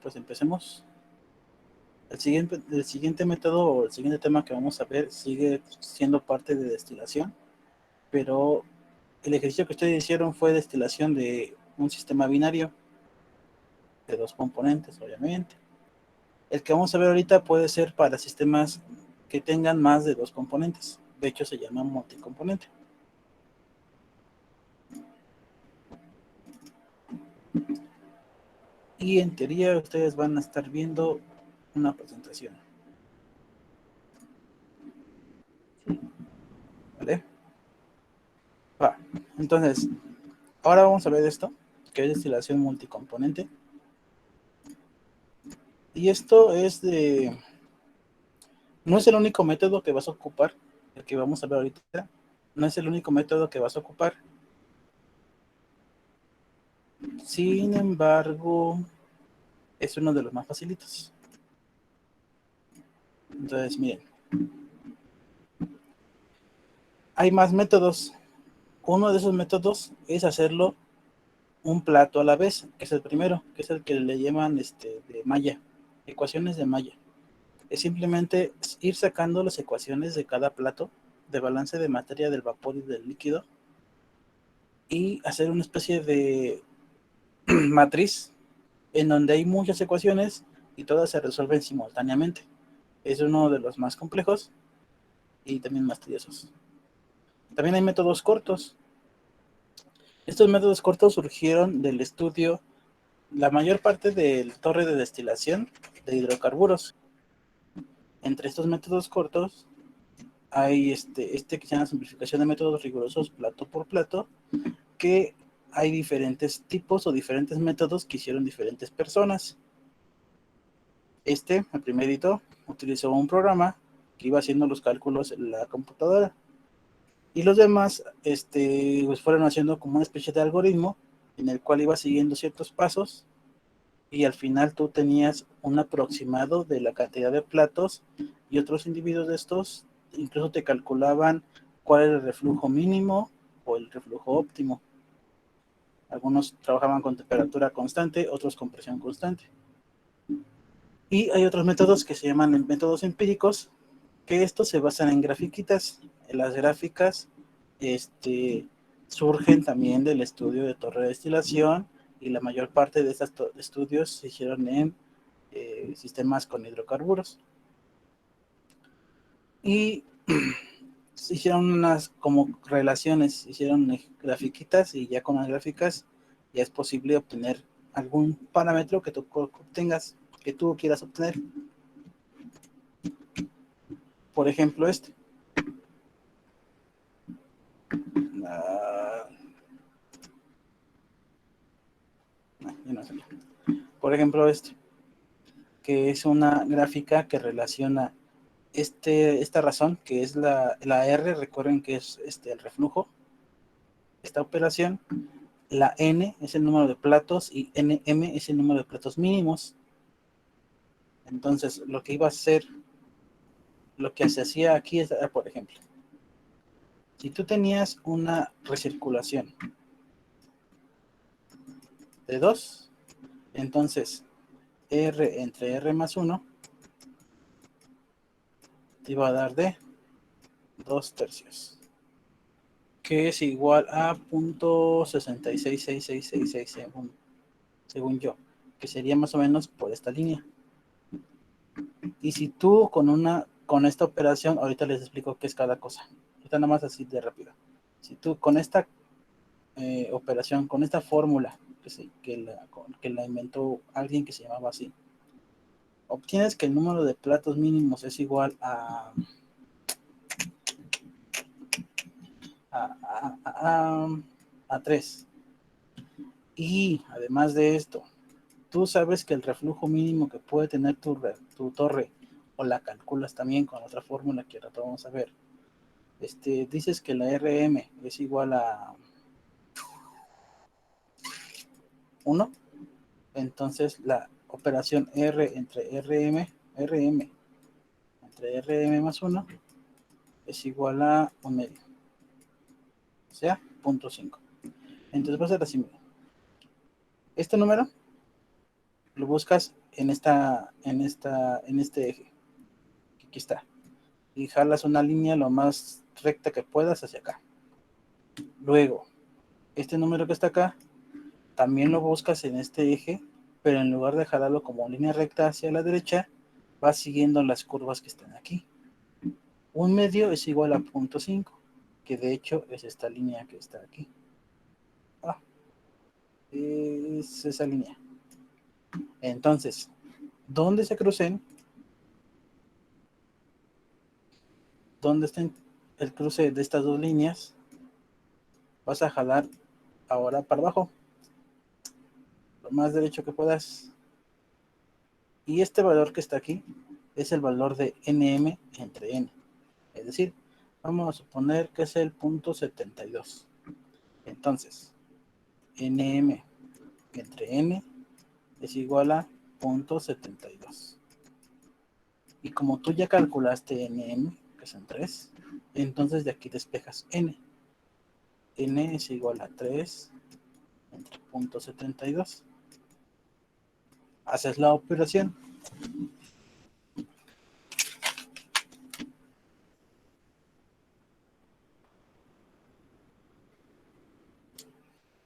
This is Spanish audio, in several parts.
pues empecemos. El siguiente método o el siguiente tema que vamos a ver sigue siendo parte de destilación, pero el ejercicio que ustedes hicieron fue destilación de un sistema binario de dos componentes, obviamente. El que vamos a ver ahorita puede ser para sistemas que tengan más de dos componentes. De hecho, se llama multicomponente. Y en teoría ustedes van a estar viendo una presentación. ¿Vale? Va. Entonces, ahora vamos a ver esto, que es destilación multicomponente. Y esto es de... No es el único método que vas a ocupar, el que vamos a ver ahorita. No es el único método que vas a ocupar. Sin embargo, es uno de los más facilitos. Entonces, miren. Hay más métodos. Uno de esos métodos es hacerlo un plato a la vez, que es el primero, que es el que le llaman de Maya, ecuaciones de Maya. Es simplemente ir sacando las ecuaciones de cada plato de balance de materia del vapor y del líquido y hacer una especie de matriz en donde hay muchas ecuaciones y todas se resuelven simultáneamente. Es uno de los más complejos y también más tediosos. También hay métodos cortos. Estos métodos cortos surgieron del estudio, la mayor parte del torre de destilación de hidrocarburos. Entre estos métodos cortos hay que se llama simplificación de métodos rigurosos plato por plato, que hay diferentes tipos o diferentes métodos que hicieron diferentes personas. El primerito, utilizó un programa que iba haciendo los cálculos en la computadora. Y los demás pues fueron haciendo como una especie de algoritmo en el cual iba siguiendo ciertos pasos y al final tú tenías un aproximado de la cantidad de platos y otros individuos de estos incluso te calculaban cuál era el reflujo mínimo o el reflujo óptimo. Algunos trabajaban con temperatura constante, otros con presión constante. Y hay otros métodos que se llaman métodos empíricos, que estos se basan en grafiquitas. Las gráficas surgen también del estudio de torre de destilación y la mayor parte de estos estudios se hicieron en sistemas con hidrocarburos. Y se hicieron unas como relaciones, se hicieron grafiquitas y ya con las gráficas ya es posible obtener algún parámetro que tú obtengas, que tú quieras obtener. Por ejemplo, por ejemplo, que es una gráfica que relaciona esta razón, que es la R, recuerden que es el reflujo, esta operación, la N es el número de platos y NM es el número de platos mínimos. Entonces, lo que iba a hacer, lo que se hacía aquí es, por ejemplo, si tú tenías una recirculación de 2, entonces R entre R más 1 te iba a dar de 2/3, que es igual a 0.666666 según yo, que sería más o menos por esta línea. Y si tú con esta operación, ahorita les explico qué es cada cosa, ahorita nada más así de rápido. Si tú con esta operación, con esta fórmula que la inventó alguien que se llamaba así, obtienes que el número de platos mínimos es igual a 3. Y además de esto, tú sabes que el reflujo mínimo que puede tener tu torre, o la calculas también con otra fórmula que ahora vamos a ver. Dices que la RM es igual a 1, entonces la operación R entre RM entre RM más 1 es igual a 1/2, o sea, 0.5. Entonces va a ser así, este número lo buscas en este eje. Aquí está. Y jalas una línea lo más recta que puedas hacia acá. Luego, este número que está acá, también lo buscas en este eje, pero en lugar de jalarlo como línea recta hacia la derecha, vas siguiendo las curvas que están aquí. Un medio es igual a 0.5, que de hecho es esta línea que está aquí. Es esa línea. Entonces, donde se crucen, donde estén el cruce de estas dos líneas, vas a jalar ahora para abajo, lo más derecho que puedas. Y este valor que está aquí es el valor de nm entre n. Es decir, vamos a suponer que es el punto 72. Entonces, nm entre n es igual a 0.72. Y como tú ya calculaste nm, que son 3, entonces de aquí despejas n. N es igual a 3 entre 0.72. Haces la operación.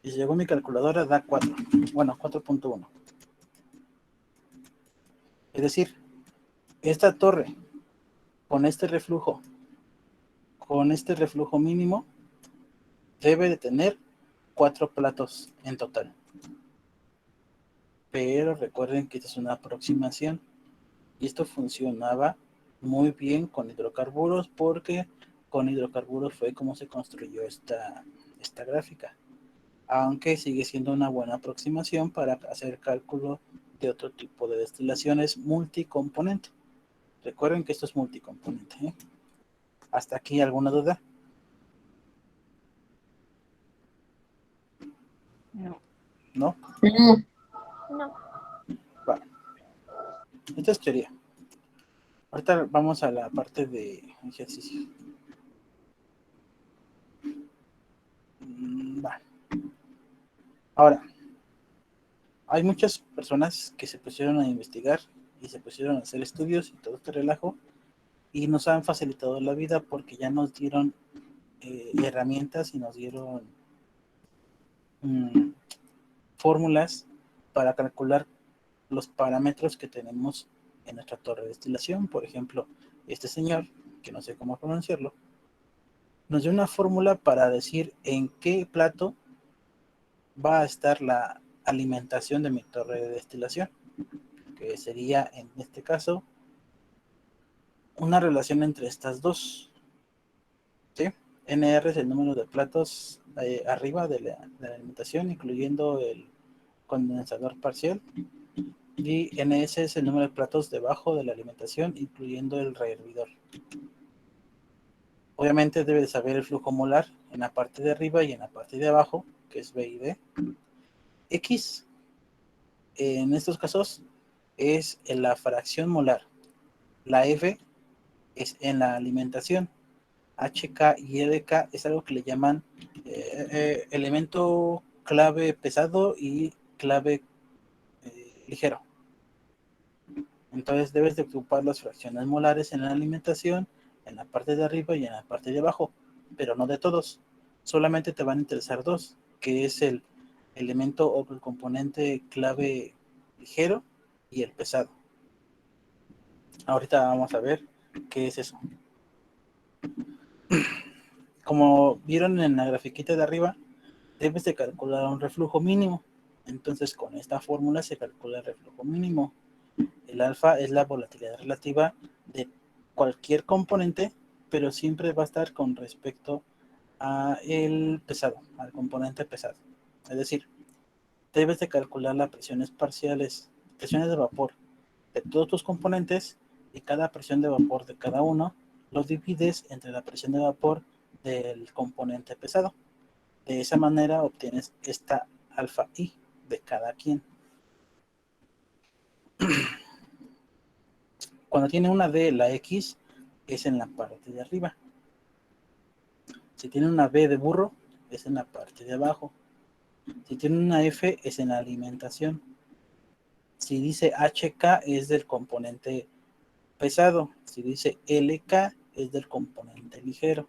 Y si llegó mi calculadora, da 4. Bueno, 4.1. Es decir, esta torre con este reflujo mínimo debe de tener 4 platos en total. Pero recuerden que esta es una aproximación y esto funcionaba muy bien con hidrocarburos, porque con hidrocarburos fue como se construyó esta gráfica, aunque sigue siendo una buena aproximación para hacer cálculo de otro tipo de destilaciones multicomponente. Recuerden que esto es multicomponente, ¿eh? ¿Hasta aquí alguna duda? No. ¿No? No. Vale. Esta es teoría. Ahorita vamos a la parte de ejercicio. Vale. Ahora, hay muchas personas que se pusieron a investigar y se pusieron a hacer estudios y todo este relajo, y nos han facilitado la vida porque ya nos dieron herramientas y nos dieron fórmulas para calcular los parámetros que tenemos en nuestra torre de destilación. Por ejemplo, este señor, que no sé cómo pronunciarlo, nos dio una fórmula para decir en qué plato va a estar la alimentación de mi torre de destilación, que sería en este caso una relación entre estas dos, ¿sí? NR es el número de platos arriba de la alimentación, incluyendo el condensador parcial, y NS es el número de platos debajo de la alimentación, incluyendo el rehervidor. Obviamente debe de saber el flujo molar en la parte de arriba y en la parte de abajo, que es B y D. X, en estos casos, es en la fracción molar. La F es en la alimentación. HK y LK es algo que le llaman elemento clave pesado y clave ligero. Entonces debes de ocupar las fracciones molares en la alimentación, en la parte de arriba y en la parte de abajo, pero no de todos. Solamente te van a interesar dos, que es el elemento o el componente clave ligero y el pesado. Ahorita vamos a ver qué es eso. Como vieron en la grafiquita de arriba, debes de calcular un reflujo mínimo. Entonces con esta fórmula se calcula el reflujo mínimo. El alfa es la volatilidad relativa de cualquier componente, pero siempre va a estar con respecto a el pesado, al componente pesado. Es decir, debes de calcular las presiones parciales, presiones de vapor de todos tus componentes, y cada presión de vapor de cada uno lo divides entre la presión de vapor del componente pesado. De esa manera obtienes esta alfa I de cada quien. Cuando tiene una D, la X es en la parte de arriba. Si tiene una B de burro, es en la parte de abajo. Si tiene una F, es en la alimentación. Si dice HK es del componente pesado. Si dice LK es del componente ligero.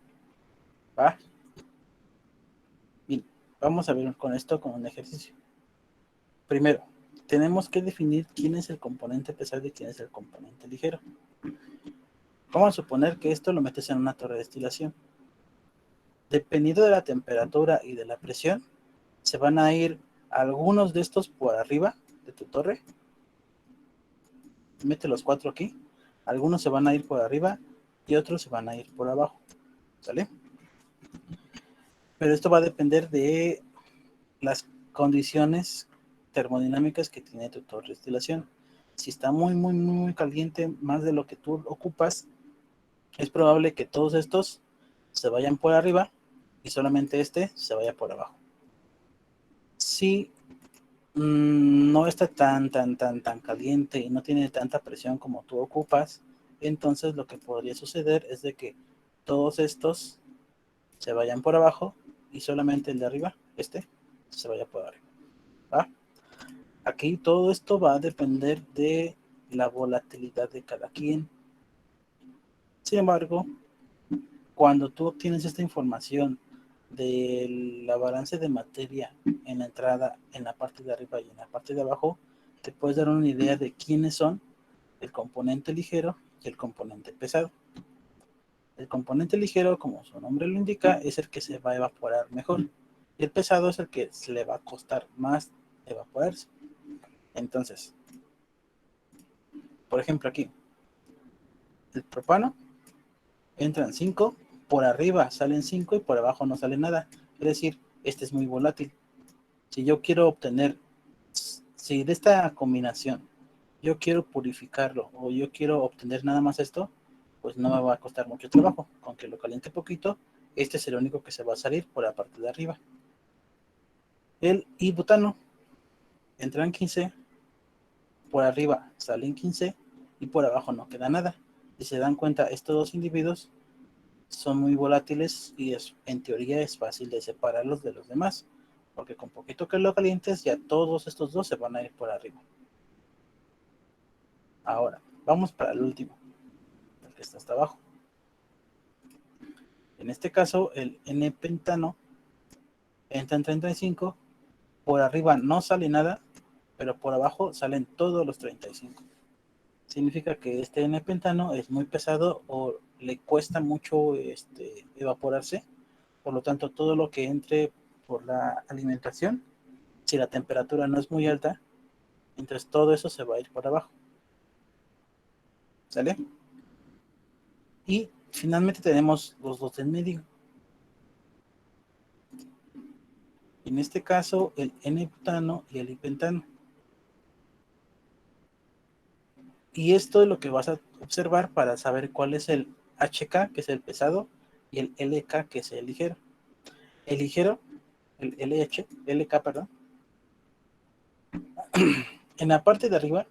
¿Va? Bien, vamos a ver con esto como un ejercicio. Primero, tenemos que definir quién es el componente pesado y quién es el componente ligero. Vamos a suponer que esto lo metes en una torre de destilación. Dependiendo de la temperatura y de la presión, se van a ir algunos de estos por arriba de tu torre. Mete los 4 aquí. Algunos se van a ir por arriba y otros se van a ir por abajo. ¿Sale? Pero esto va a depender de las condiciones termodinámicas que tiene tu torre de destilación. Si está muy caliente, más de lo que tú ocupas, es probable que todos estos se vayan por arriba y solamente este se vaya por abajo. Si no está tan caliente y no tiene tanta presión como tú ocupas, entonces lo que podría suceder es de que todos estos se vayan por abajo y solamente el de arriba, este, se vaya por arriba. ¿Va? Aquí todo esto va a depender de la volatilidad de cada quien. Sin embargo, cuando tú obtienes esta información del balance de materia en la entrada, en la parte de arriba y en la parte de abajo, te puedes dar una idea de quiénes son el componente ligero y el componente pesado. El componente ligero, como su nombre lo indica, es el que se va a evaporar mejor. Y el pesado es el que se le va a costar más evaporarse. Entonces, por ejemplo aquí, el propano entran 5, por arriba salen 5 y por abajo no sale nada. Es decir, este es muy volátil. Si yo quiero obtener, si de esta combinación yo quiero purificarlo o yo quiero obtener nada más esto, pues no me va a costar mucho trabajo. Con que lo caliente poquito, este es el único que se va a salir por la parte de arriba. El ibutano entran 15, por arriba salen 15 y por abajo no queda nada. Si se dan cuenta, estos dos individuos son muy volátiles y en teoría es fácil de separarlos de los demás, porque con poquito que lo calientes ya todos estos dos se van a ir por arriba. Ahora, vamos para el último, el que está hasta abajo. En este caso, el N-pentano entra en 35, por arriba no sale nada, pero por abajo salen todos los 35. Significa que este N-pentano es muy pesado o le cuesta mucho evaporarse, por lo tanto todo lo que entre por la alimentación, si la temperatura no es muy alta, entonces todo eso se va a ir por abajo. ¿Sale? Y finalmente tenemos los dos en medio. En este caso, el N-butano y el I-pentano. Y esto es lo que vas a observar para saber cuál es el HK, que es el pesado, y el LK, que es el ligero. El ligero, el LK, perdón, en la parte de arriba,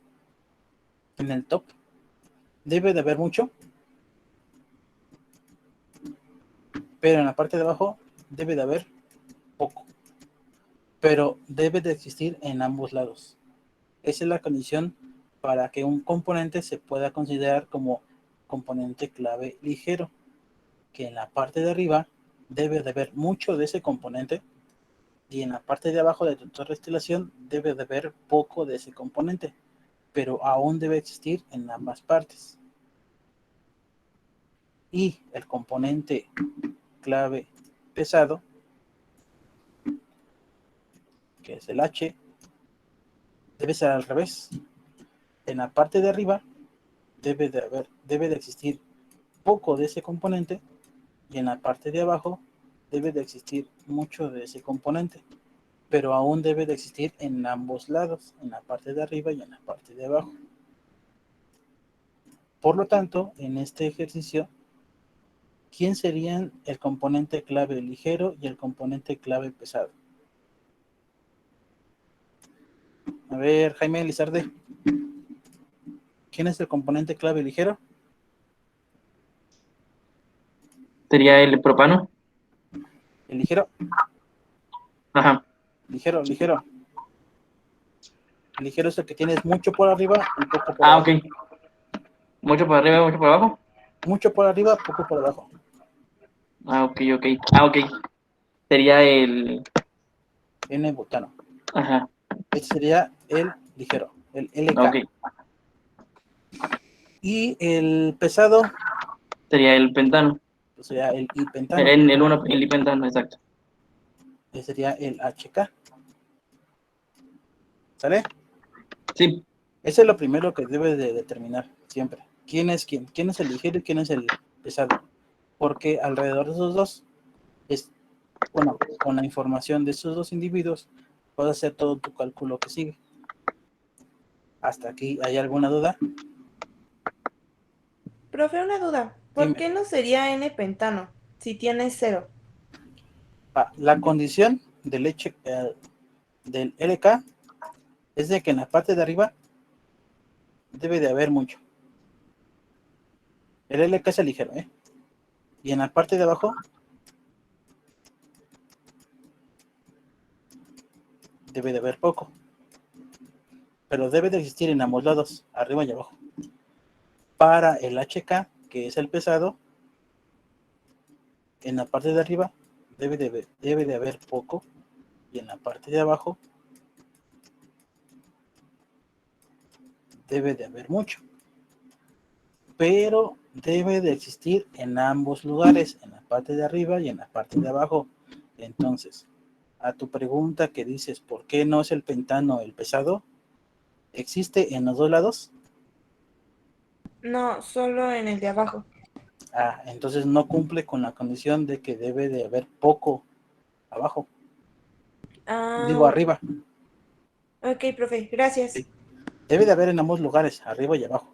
en el top, debe de haber mucho, pero en la parte de abajo debe de haber poco. Pero debe de existir en ambos lados. Esa es la condición para que un componente se pueda considerar como componente clave ligero, que en la parte de arriba debe de haber mucho de ese componente y en la parte de abajo de tu torre de destilación debe de haber poco de ese componente, pero aún debe existir en ambas partes. Y el componente clave pesado, que es el H, debe ser al revés. En la parte de arriba debe de existir poco de ese componente y en la parte de abajo debe de existir mucho de ese componente, pero aún debe de existir en ambos lados, en la parte de arriba y en la parte de abajo. Por lo tanto, en este ejercicio, ¿quién serían el componente clave ligero y el componente clave pesado? A ver, Jaime Lizarde, ¿quién es el componente clave ligero? Sería el propano. El ligero, Ajá. ligero. El ligero es el que tienes mucho por arriba y poco por Ah, abajo. ok. Mucho por arriba, mucho por abajo. Mucho por arriba, poco por abajo. Ah, ok, ok. Ah, ok. Sería el... N-butano. Ajá, Este sería el ligero, el ok. LK. Y el pesado, Sería el pentano. o sea, el I-pentano. El uno, el dipentano, exacto. Ese sería el HK. ¿Sale? Sí, Ese es lo primero que debes de determinar siempre. ¿Quién es quién? ¿Quién es el ligero y quién es el pesado? Porque alrededor de esos dos, es, bueno, con la información de esos dos individuos, puedes hacer todo tu cálculo que sigue. ¿Hasta aquí hay alguna duda? Profe, una duda. ¿Por Dime. qué no sería N-pentano si tiene 0? La condición del LK es de que en la parte de arriba debe de haber mucho. El LK es el ligero, ¿eh? Y en la parte de abajo debe de haber poco. Pero debe de existir en ambos lados, arriba y abajo. Para el HK, que es el pesado, en la parte de arriba debe de haber poco y en la parte de abajo debe de haber mucho. Pero debe de existir en ambos lugares, en la parte de arriba y en la parte de abajo. Entonces, a tu pregunta que dices, ¿por qué no es el pentano el pesado? ¿Existe en los dos lados? No, solo en el de abajo. Entonces no cumple con la condición de que debe de haber poco abajo. Digo Ah, arriba. ok, profe, gracias. Sí. Debe de haber en ambos lugares, arriba y abajo.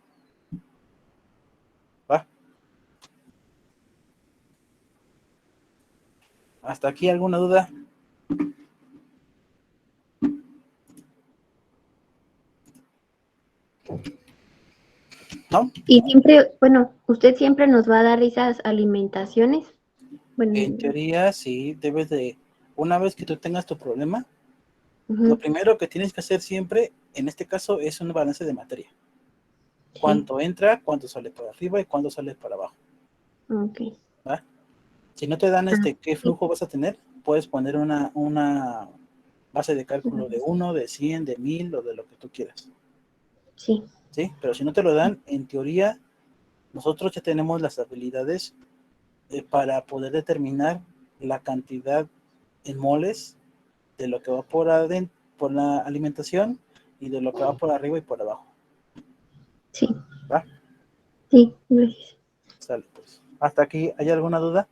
¿Va? ¿Hasta aquí alguna duda? ¿No? Y siempre, bueno, usted siempre nos va a dar esas alimentaciones. Bueno, En teoría, sí, debes de, una vez que tú tengas tu problema, lo ujú, primero que tienes que hacer siempre, en este caso, es un balance de materia. sí, Cuánto entra, cuánto sale por arriba y cuánto sale por abajo. ok. ¿Va? Si no te dan Ah, qué sí, flujo vas a tener, puedes poner una base de cálculo de 1, de 100, de 1000 o de lo que tú quieras. sí, ¿Sí? Pero si no te lo dan, en teoría, nosotros ya tenemos las habilidades para poder determinar la cantidad en moles de lo que va por adentro, por la alimentación y de lo que va por arriba y por abajo. sí, ¿Va? sí, gracias. Sale, pues. ¿Hasta aquí hay alguna duda?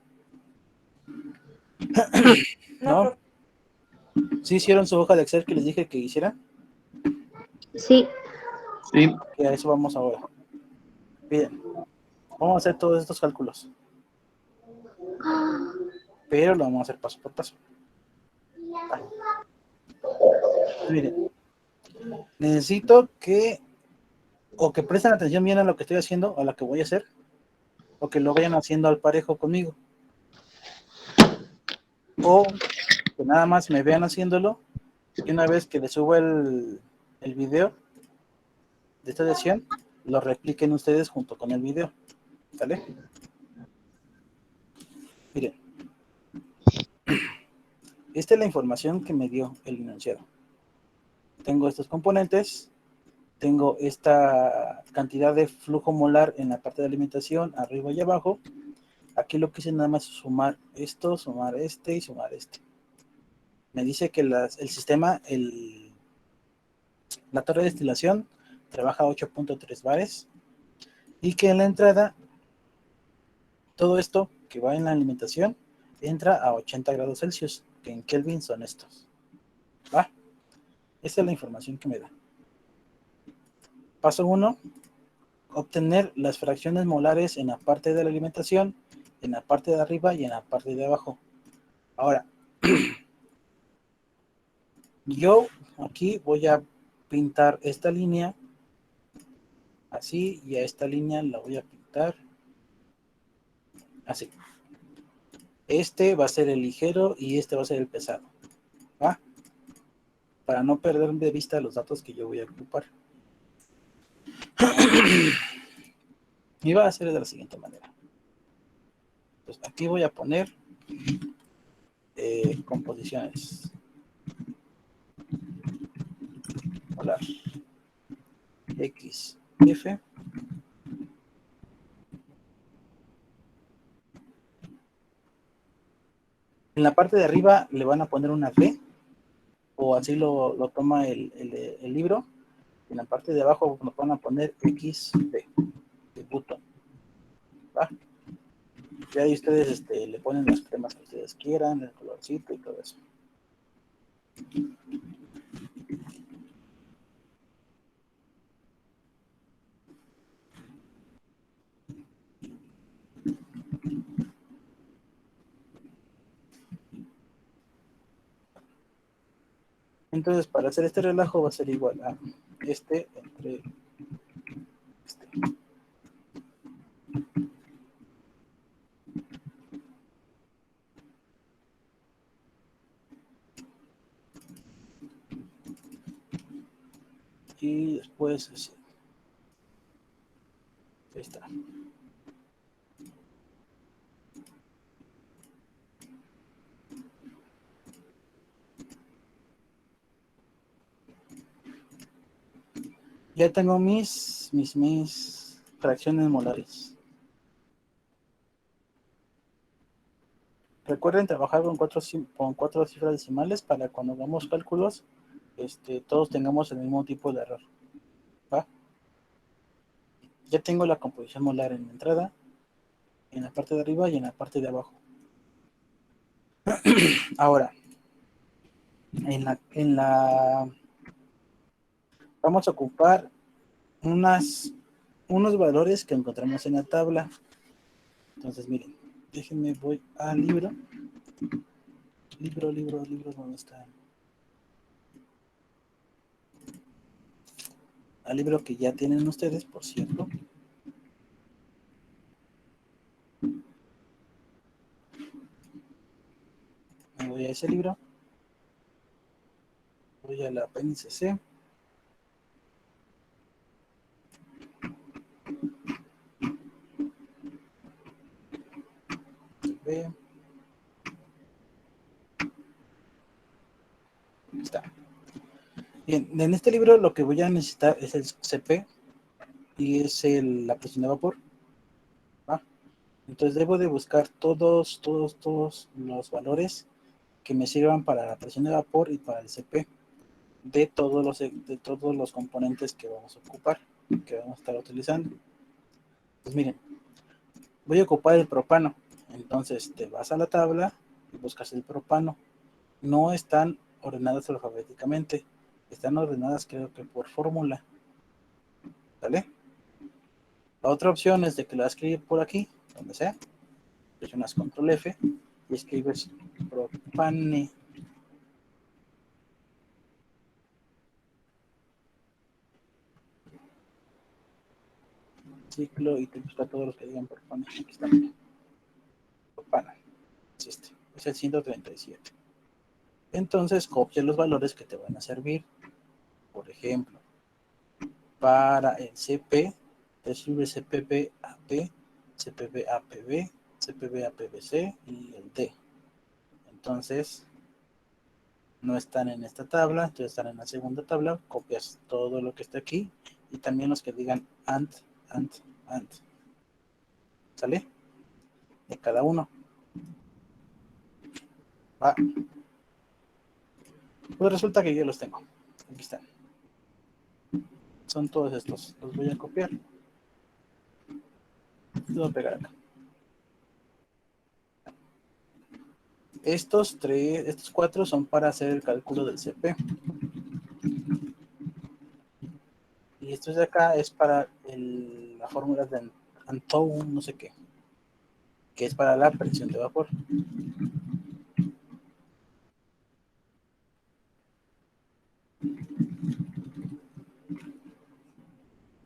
No, ¿No? profe. ¿Sí hicieron su hoja de Excel que les dije que hicieran? Sí, sí. Que a eso vamos ahora. Bien, vamos a hacer todos estos cálculos, pero lo vamos a hacer paso por paso. Va. Pues miren, necesito que o que presten atención bien a lo que estoy haciendo, a lo que voy a hacer, o que lo vayan haciendo al parejo conmigo, o que nada más me vean haciéndolo y una vez que les suba el video de esta sesión, lo repliquen ustedes junto con el video. ¿Sale? Miren, esta es la información que me dio el enunciado. Tengo estos componentes, tengo esta cantidad de flujo molar en la parte de alimentación, arriba y abajo. Aquí lo que hice nada más es sumar esto, sumar este y sumar este. Me dice que el sistema, la torre de destilación trabaja a 8.3 bares y que en la entrada todo esto que va en la alimentación entra a 80 grados Celsius, que en Kelvin son estos. ¿Va? Esa es la información que me da. Paso 1, obtener las fracciones molares en la parte de la alimentación, en la parte de arriba y en la parte de abajo. Ahora, yo aquí voy a pintar esta línea así y a esta línea la voy a pintar así. Este va a ser el ligero y este va a ser el pesado. ¿Va? para no perder de vista los datos que yo voy a ocupar. Y va a ser de la siguiente manera. Entonces, aquí voy a poner composiciones. Molar. X, F. En la parte de arriba le van a poner una D, o así lo toma el libro. En la parte de abajo nos van a poner XD, de button. ¿Va? Ya ahí ustedes le ponen los temas que ustedes quieran, el colorcito y todo eso. Entonces, para hacer este relajo va a ser igual a entre este. Y después así. Ahí está. Ya tengo mis fracciones molares. Recuerden trabajar con cuatro cifras decimales para cuando hagamos cálculos, todos tengamos el mismo tipo de error. ¿Va? Ya tengo la composición molar en la entrada, en la parte de arriba y en la parte de abajo. Ahora, vamos a ocupar unos valores que encontramos en la tabla. Entonces, miren, déjenme, voy al libro. Libro, ¿dónde está? Al libro que ya tienen ustedes, por cierto. Me voy a ese libro. Voy a la apéndice C. B. Ahí está. Bien, en este libro lo que voy a necesitar es el CP y es la presión de vapor. ¿Va? Entonces debo de buscar todos los valores que me sirvan para la presión de vapor y para el CP de todos los componentes que vamos a ocupar, que vamos a estar utilizando. Pues miren, voy a ocupar el propano. Entonces te vas a la tabla y buscas el propano. No están ordenadas alfabéticamente, están ordenadas creo que por fórmula. ¿Vale? La otra opción es de que la escribes por aquí, donde sea. Presionas control F y escribes propane. Ciclo y te busca todos los que digan propane. Aquí está. Propana. Es el 137. Entonces copia los valores que te van a servir. Por ejemplo, para el CP, te sirve CPB-AP, CPB-APB, CPB-APBC y el D. Entonces, no están en esta tabla, entonces están en la segunda tabla, copias todo lo que está aquí y también los que digan AND. ¿Sale? De cada uno. Va. Pues resulta que yo los tengo. Aquí están. Son todos estos. Los voy a copiar. Los voy a pegar acá. Estos cuatro son para hacer el cálculo del CP. Y estos de acá es para la fórmula de Antou, no sé qué, que es para la presión de vapor.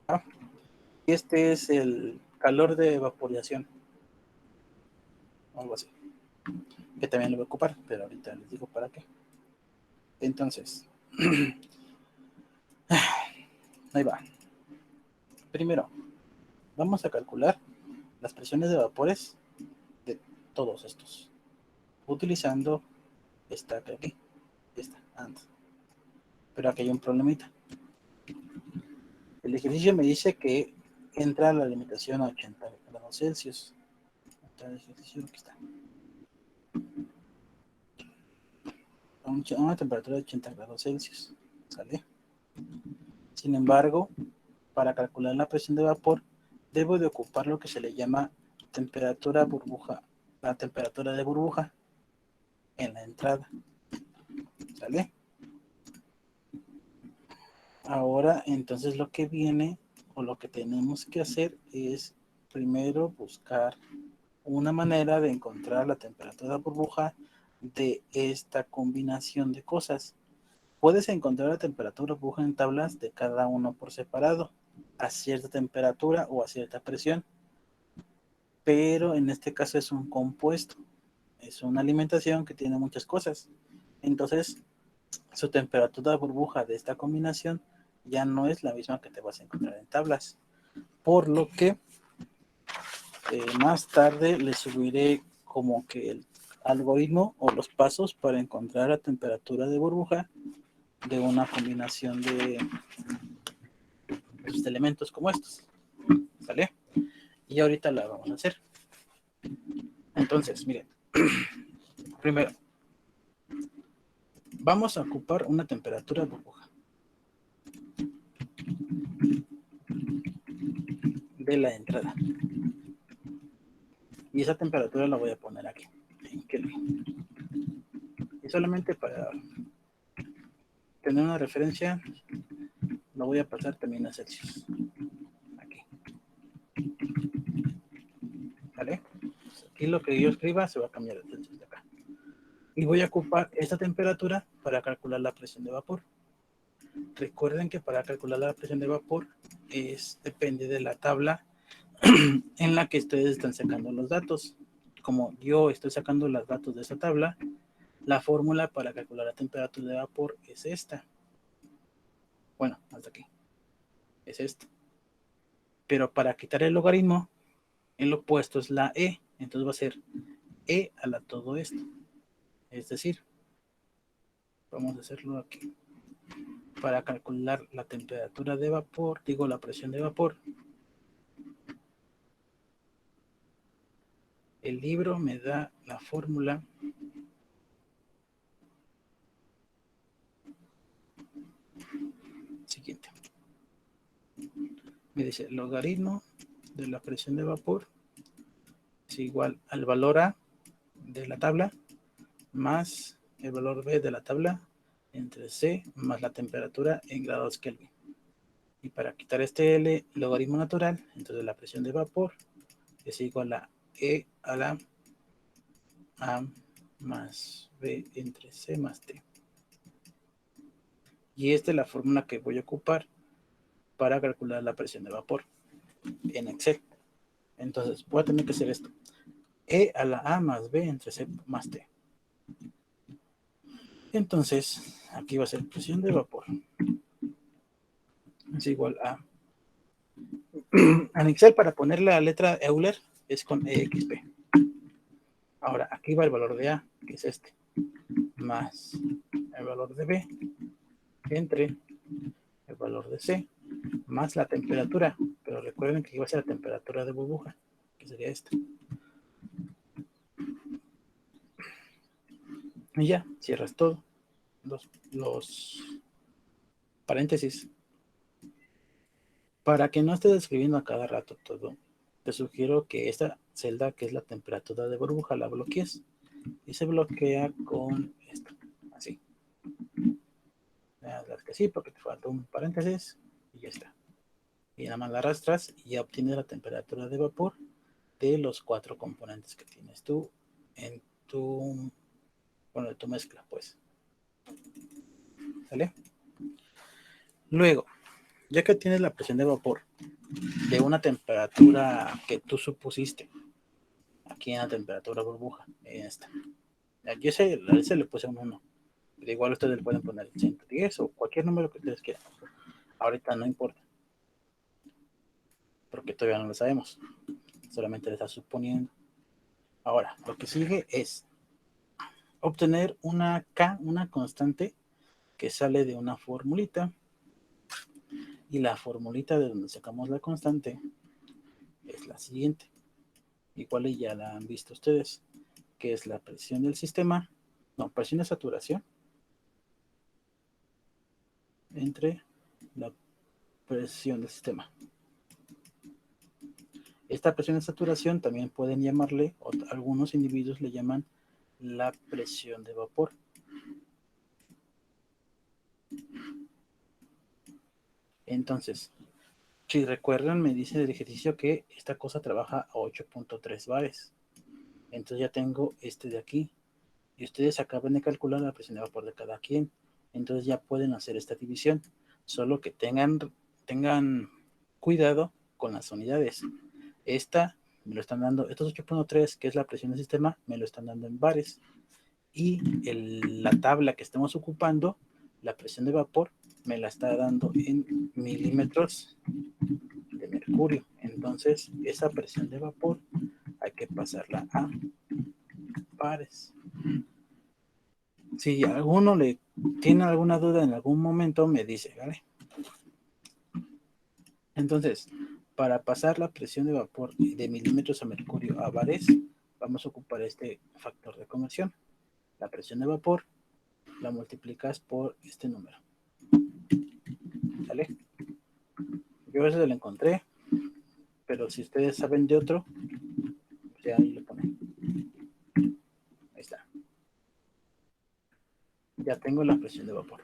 ¿Ah? Y este es el calor de evaporación, algo así, que también lo voy a ocupar, pero ahorita les digo para qué. Entonces, Ahí va. Primero, vamos a calcular las presiones de vapores de todos estos, utilizando esta que aquí, esta, antes. Pero aquí hay un problemita. El ejercicio me dice que entra la limitación a 80 grados Celsius. El ejercicio aquí está. A una temperatura de 80 grados Celsius. ¿Sale? Sin embargo, para calcular la presión de vapor, debo de ocupar lo que se le llama temperatura burbuja, la temperatura de burbuja en la entrada. ¿Sale? Ahora, entonces lo que viene o lo que tenemos que hacer es primero buscar una manera de encontrar la temperatura burbuja de esta combinación de cosas. Puedes encontrar la temperatura burbuja en tablas de cada uno por separado, a cierta temperatura o a cierta presión, pero en este caso es un compuesto, es una alimentación que tiene muchas cosas. Entonces, su temperatura burbuja de esta combinación ya no es la misma que te vas a encontrar en tablas, por lo que más tarde les subiré como que el algoritmo o los pasos para encontrar la temperatura de burbuja de una combinación de elementos como estos. ¿Sale? Y ahorita la vamos a hacer. Entonces, miren. Primero, vamos a ocupar una temperatura de burbuja de la entrada. Y esa temperatura la voy a poner aquí, en Kelvin. Y solamente para tener una referencia, lo voy a pasar también a Celsius. Aquí. ¿Vale? Aquí lo que yo escriba se va a cambiar a Celsius de acá. Y voy a ocupar esta temperatura para calcular la presión de vapor. Recuerden que para calcular la presión de vapor depende de la tabla en la que ustedes están sacando los datos. Como yo estoy sacando los datos de esta tabla, la fórmula para calcular la temperatura de vapor es esta. Bueno, hasta aquí. Es esto. Pero para quitar el logaritmo, el opuesto es la E. Entonces va a ser E a la todo esto. Es decir, vamos a hacerlo aquí. Para calcular la temperatura de vapor, digo la presión de vapor, el libro me da la fórmula siguiente. Me dice logaritmo de la presión de vapor es igual al valor A de la tabla más el valor B de la tabla entre C más la temperatura en grados Kelvin. Y para quitar este L logaritmo natural, entonces la presión de vapor es igual a E a la A más B entre C más T. Y esta es la fórmula que voy a ocupar para calcular la presión de vapor en Excel. Entonces voy a tener que hacer esto. E a la A más B entre C más T. Entonces, aquí va a ser presión de vapor. Es igual a... En Excel, para poner la letra Euler, es con EXP. Ahora, aquí va el valor de A, que es este, más el valor de B, entre el valor de C, más la temperatura. Pero recuerden que iba a ser la temperatura de burbuja, que sería esta. Y ya, cierras todo. Los paréntesis. Para que no estés escribiendo a cada rato todo, te sugiero que esta celda, que es la temperatura de burbuja, la bloquees. Y se bloquea con esto, así. Das que sí, porque te falta un paréntesis y ya está. Y nada más la arrastras y ya obtienes la temperatura de vapor de los 4 componentes que tienes tú en tu, bueno, de tu mezcla, pues. ¿Sale? Luego, ya que tienes la presión de vapor de una temperatura que tú supusiste, aquí en la temperatura burbuja, en esta. Yo ese le puse un 1, Pero igual ustedes le pueden poner 110 o cualquier número que ustedes quieran. Ahorita no importa, porque todavía no lo sabemos. Solamente le está suponiendo. Ahora, lo que sigue es obtener una K, una constante que sale de una formulita. Y la formulita de donde sacamos la constante es la siguiente. Igual ya la han visto ustedes, que es la presión del sistema, no, presión de saturación entre la presión del sistema. Esta presión de saturación también pueden llamarle, o algunos individuos le llaman la presión de vapor. Entonces, si recuerdan, me dice el ejercicio que esta cosa trabaja a 8.3 bares. Entonces ya tengo este de aquí. Y ustedes acaban de calcular la presión de vapor de cada quien. Entonces ya pueden hacer esta división. Solo que tengan cuidado con las unidades. Esta me lo están dando, estos 8.3, que es la presión del sistema, me lo están dando en bares. Y la tabla que estamos ocupando, la presión de vapor, me la está dando en milímetros de mercurio. Entonces, esa presión de vapor hay que pasarla a bares. Si alguno le tiene alguna duda en algún momento, me dice, ¿vale? Entonces, para pasar la presión de vapor de milímetros a mercurio a bares, vamos a ocupar este factor de conversión. La presión de vapor la multiplicas por este número. ¿Vale? Yo ese lo encontré, pero si ustedes saben de otro, pues ya ahí lo ponen. Ahí está. Ya tengo la presión de vapor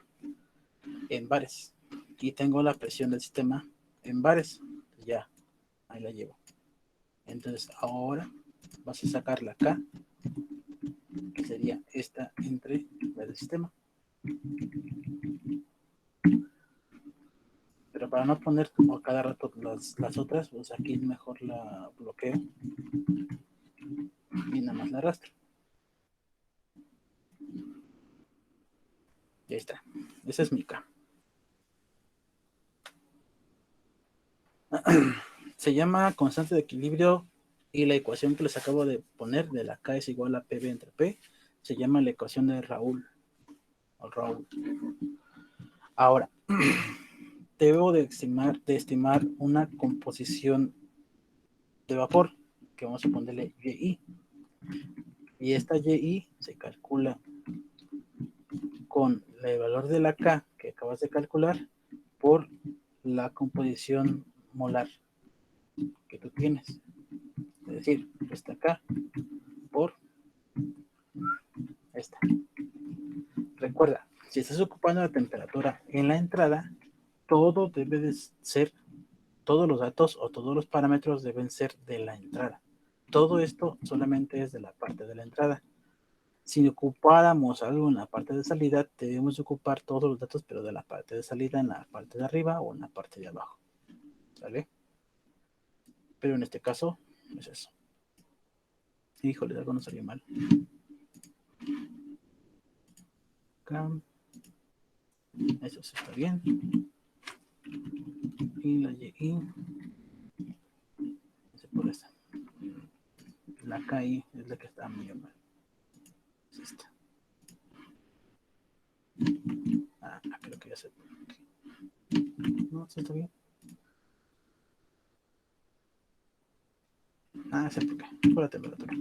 en bares y tengo la presión del sistema en bares. Ya, ahí la llevo. Entonces ahora vas a sacar la K, que sería esta entre la del sistema. Pero para no poner a cada rato las otras, pues aquí mejor la bloqueo y nada más la arrastro. Y ahí está. Esa es mi K. Se llama constante de equilibrio y la ecuación que les acabo de poner de la K es igual a PV entre P se llama la ecuación de Raoul. Ahora, debo de estimar una composición de vapor que vamos a ponerle YI. Y esta YI se calcula con el valor de la K que acabas de calcular por la composición molar que tú tienes. Es decir, esta K por esta. Recuerda, si estás ocupando la temperatura en la entrada, todo debe de ser, todos los datos o todos los parámetros deben ser de la entrada. Todo esto solamente es de la parte de la entrada. Si ocupáramos algo en la parte de salida, debemos ocupar todos los datos, pero de la parte de salida en la parte de arriba o en la parte de abajo. ¿Sale? Pero en este caso, es eso. Híjole, algo no salió mal. Acá. Eso sí está bien. Y la YI. Por esta. La KI es la que está medio mal. Es esta. Creo que ya se. No, sí está bien. Sé por qué. Es por la temperatura.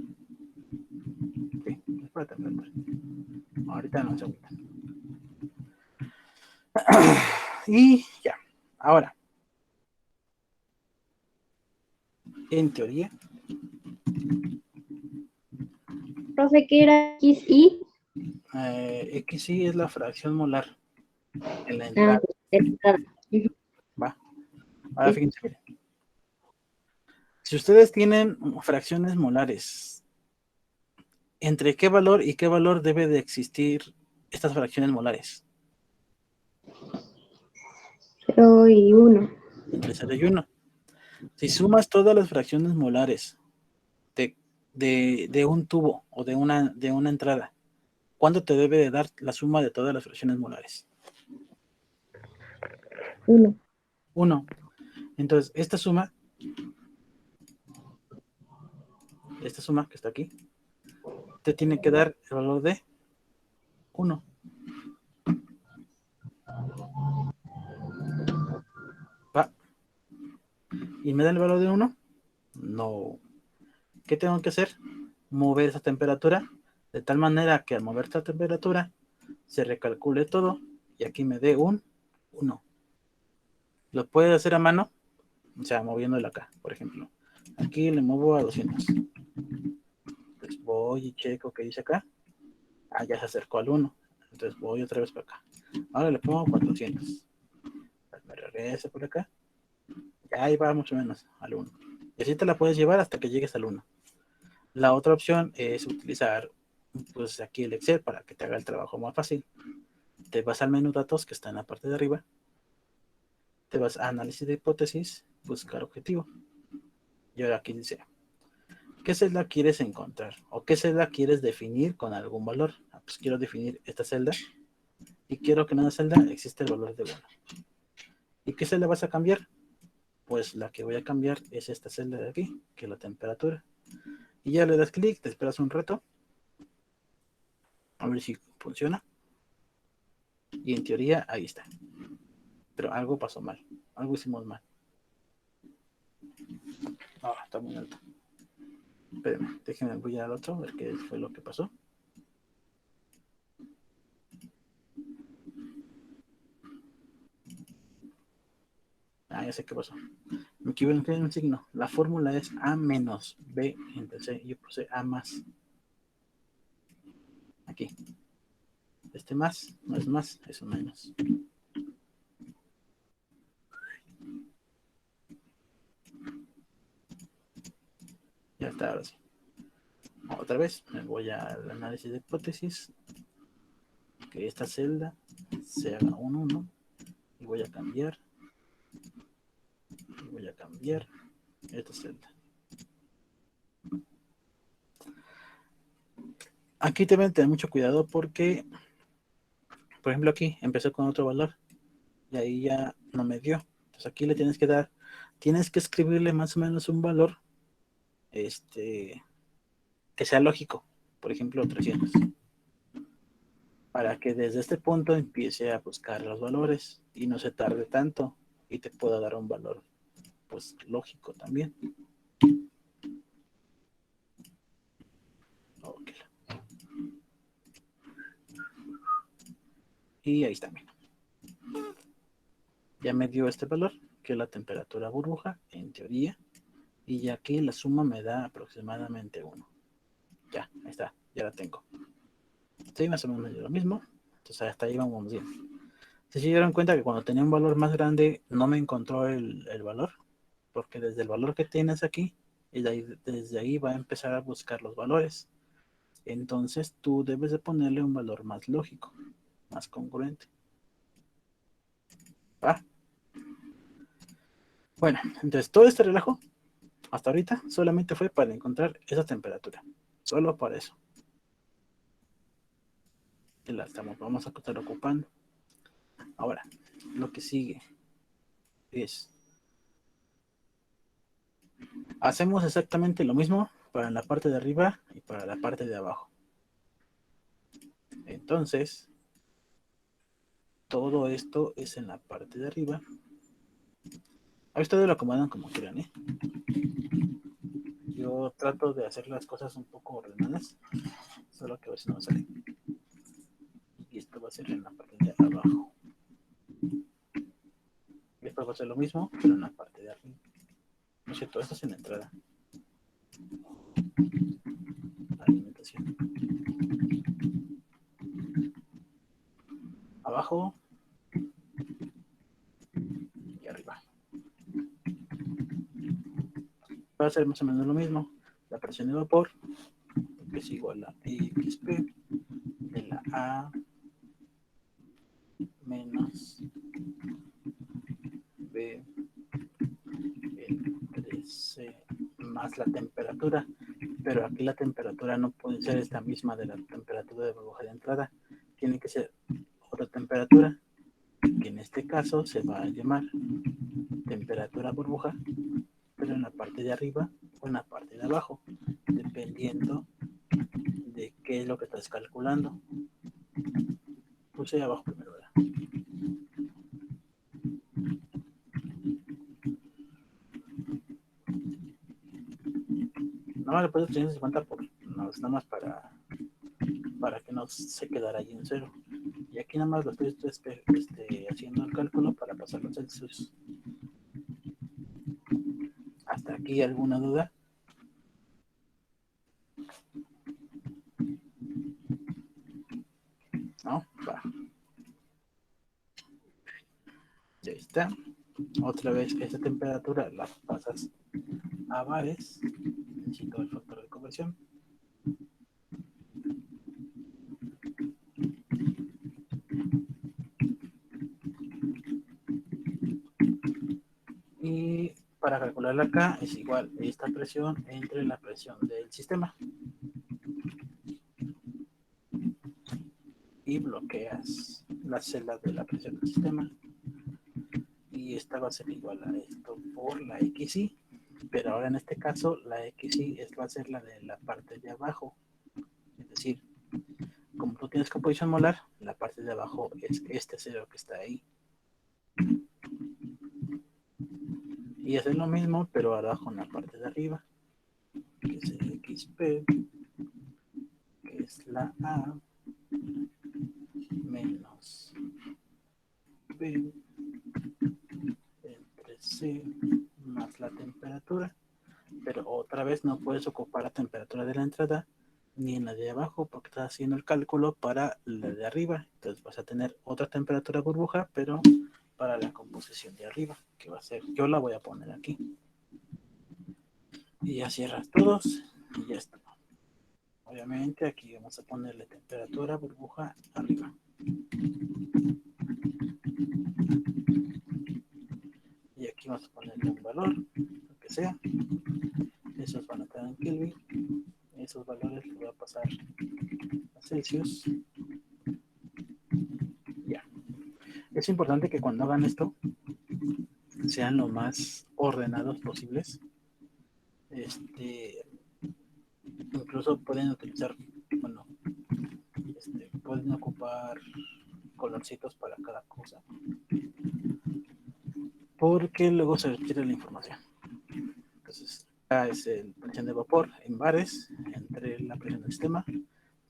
Sí, es por la temperatura. Ahorita no se agüita. Y ya. Ahora. En teoría. Profe, ¿qué era XI? XI es la fracción molar en la entrada. Va. Ahora fíjense, miren. Si ustedes tienen fracciones molares, ¿entre qué valor y qué valor debe de existir estas fracciones molares? 0 y 1. Entre 0 y 1. Si sumas todas las fracciones molares de un tubo o de una entrada ¿cuánto te debe de dar la suma de todas las fracciones molares? 1. 1. Entonces, esta suma que está aquí, te tiene que dar el valor de 1. ¿Va? ¿Y me da el valor de 1? No. ¿Qué tengo que hacer? Mover esa temperatura de tal manera que al mover esta temperatura se recalcule todo y aquí me dé un 1. Lo puedes hacer a mano, o sea, moviéndolo acá, por ejemplo. Aquí le muevo a 200. Entonces voy y checo qué dice acá. Ah, ya se acercó al 1. Entonces voy otra vez para acá. Ahora le pongo 400. Me regreso por acá. Ya ahí va mucho menos al 1. Y así te la puedes llevar hasta que llegues al 1. La otra opción es utilizar pues aquí el Excel para que te haga el trabajo más fácil. Te vas al menú datos que está en la parte de arriba. Te vas a análisis de hipótesis, buscar objetivo. Y ahora aquí dice, ¿qué celda quieres encontrar? ¿O qué celda quieres definir con algún valor? Pues quiero definir esta celda y quiero que en una celda exista el valor de 1. ¿Y qué celda vas a cambiar? Pues la que voy a cambiar es esta celda de aquí, que es la temperatura. Y ya le das clic, te esperas un rato. A ver si funciona. Y en teoría ahí está. Pero algo pasó mal. Algo hicimos mal. Ah, está muy alto. Espérenme, déjenme voy al otro, a ver qué fue lo que pasó. Ah, ya sé qué pasó. Me equivoqué en un signo. La fórmula es A menos B entre C. Yo puse A más. Aquí. Este más no es más, es un menos. Ya está, ahora sí. Otra vez me voy al análisis de hipótesis. Que esta celda se haga un 1. Y voy a cambiar. Y voy a cambiar esta celda. Aquí deben tener mucho cuidado porque, por ejemplo, aquí empecé con otro valor y ahí ya no me dio. Entonces aquí le tienes que dar, tienes que escribirle más o menos un valor que sea lógico. Por ejemplo, 300. Para que desde este punto empiece a buscar los valores y no se tarde tanto y te pueda dar un valor pues lógico también. Okay. Y ahí está, mira. Ya me dio este valor, que es la temperatura burbuja, en teoría. Y ya aquí la suma me da aproximadamente 1. Ya, ahí está, ya la tengo. Sí, más o menos lo mismo. Entonces hasta ahí vamos bien. Si se dieron cuenta que cuando tenía un valor más grande no me encontró el valor, porque desde el valor que tienes aquí, y desde ahí va a empezar a buscar los valores. Entonces tú debes de ponerle un valor más lógico, más congruente. ¿Va? Bueno, entonces todo este relajo hasta ahorita solamente fue para encontrar esa temperatura. Solo para eso. Y la vamos a estar ocupando. Ahora, lo que sigue es, hacemos exactamente lo mismo para la parte de arriba y para la parte de abajo. Entonces, todo esto es en la parte de arriba. A ustedes lo acomodan como quieran, ¿eh? Yo trato de hacer las cosas un poco ordenadas, solo que a veces no me sale. Y esto va a ser en la parte de abajo. Y esto va a ser lo mismo, pero en la parte de arriba. No es cierto, esto es en la entrada. Alimentación. Abajo y arriba. Va a ser más o menos lo mismo. La presión de vapor, que es igual a XP de la A menos B entre C más la temperatura. Pero aquí la temperatura no puede ser esta misma de la temperatura temperatura de burbuja de entrada. Tiene que ser otra temperatura, que en este caso se va a llamar temperatura burbuja, pero en la parte de arriba o en la parte de abajo, dependiendo de qué es lo que estás calculando. Puse abajo primero, ¿verdad? No, le puse 350 por, no, es nada más para que no se quedara allí en cero. Y aquí nada más lo estoy haciendo el cálculo para pasar los Celsius. ¿Hasta aquí alguna duda? No, va. Ya está. Otra vez esta temperatura la pasas a bares. Necesito el factor de conversión. Y para calcularla acá es igual esta presión entre la presión del sistema. Y bloqueas las celdas de la presión del sistema. Y esta va a ser igual a esto por la XY. Pero ahora en este caso la XY va a ser la de la parte de abajo. Es decir, como tú tienes composición molar, la parte de abajo es este cero que está ahí. Y hacer lo mismo, pero ahora con la parte de arriba, que es el XP, que es la A, menos B, entre C, más la temperatura. Pero otra vez no puedes ocupar la temperatura de la entrada, ni en la de abajo, porque estás haciendo el cálculo para la de arriba. Entonces vas a tener otra temperatura burbuja, pero para la composición de arriba, que va a ser, yo la voy a poner aquí. Y ya cierras todos y ya está. Obviamente aquí vamos a ponerle temperatura burbuja arriba. Y aquí vamos a ponerle un valor, lo que sea. Esos van a estar en Kelvin. Esos valores los voy a pasar a Celsius. Ya. Es importante que cuando hagan esto sean lo más ordenados posibles. Incluso pueden utilizar, bueno, pueden ocupar colorcitos para cada cosa, porque luego se retira la información. Entonces, acá es la presión de vapor en bares entre la presión del sistema.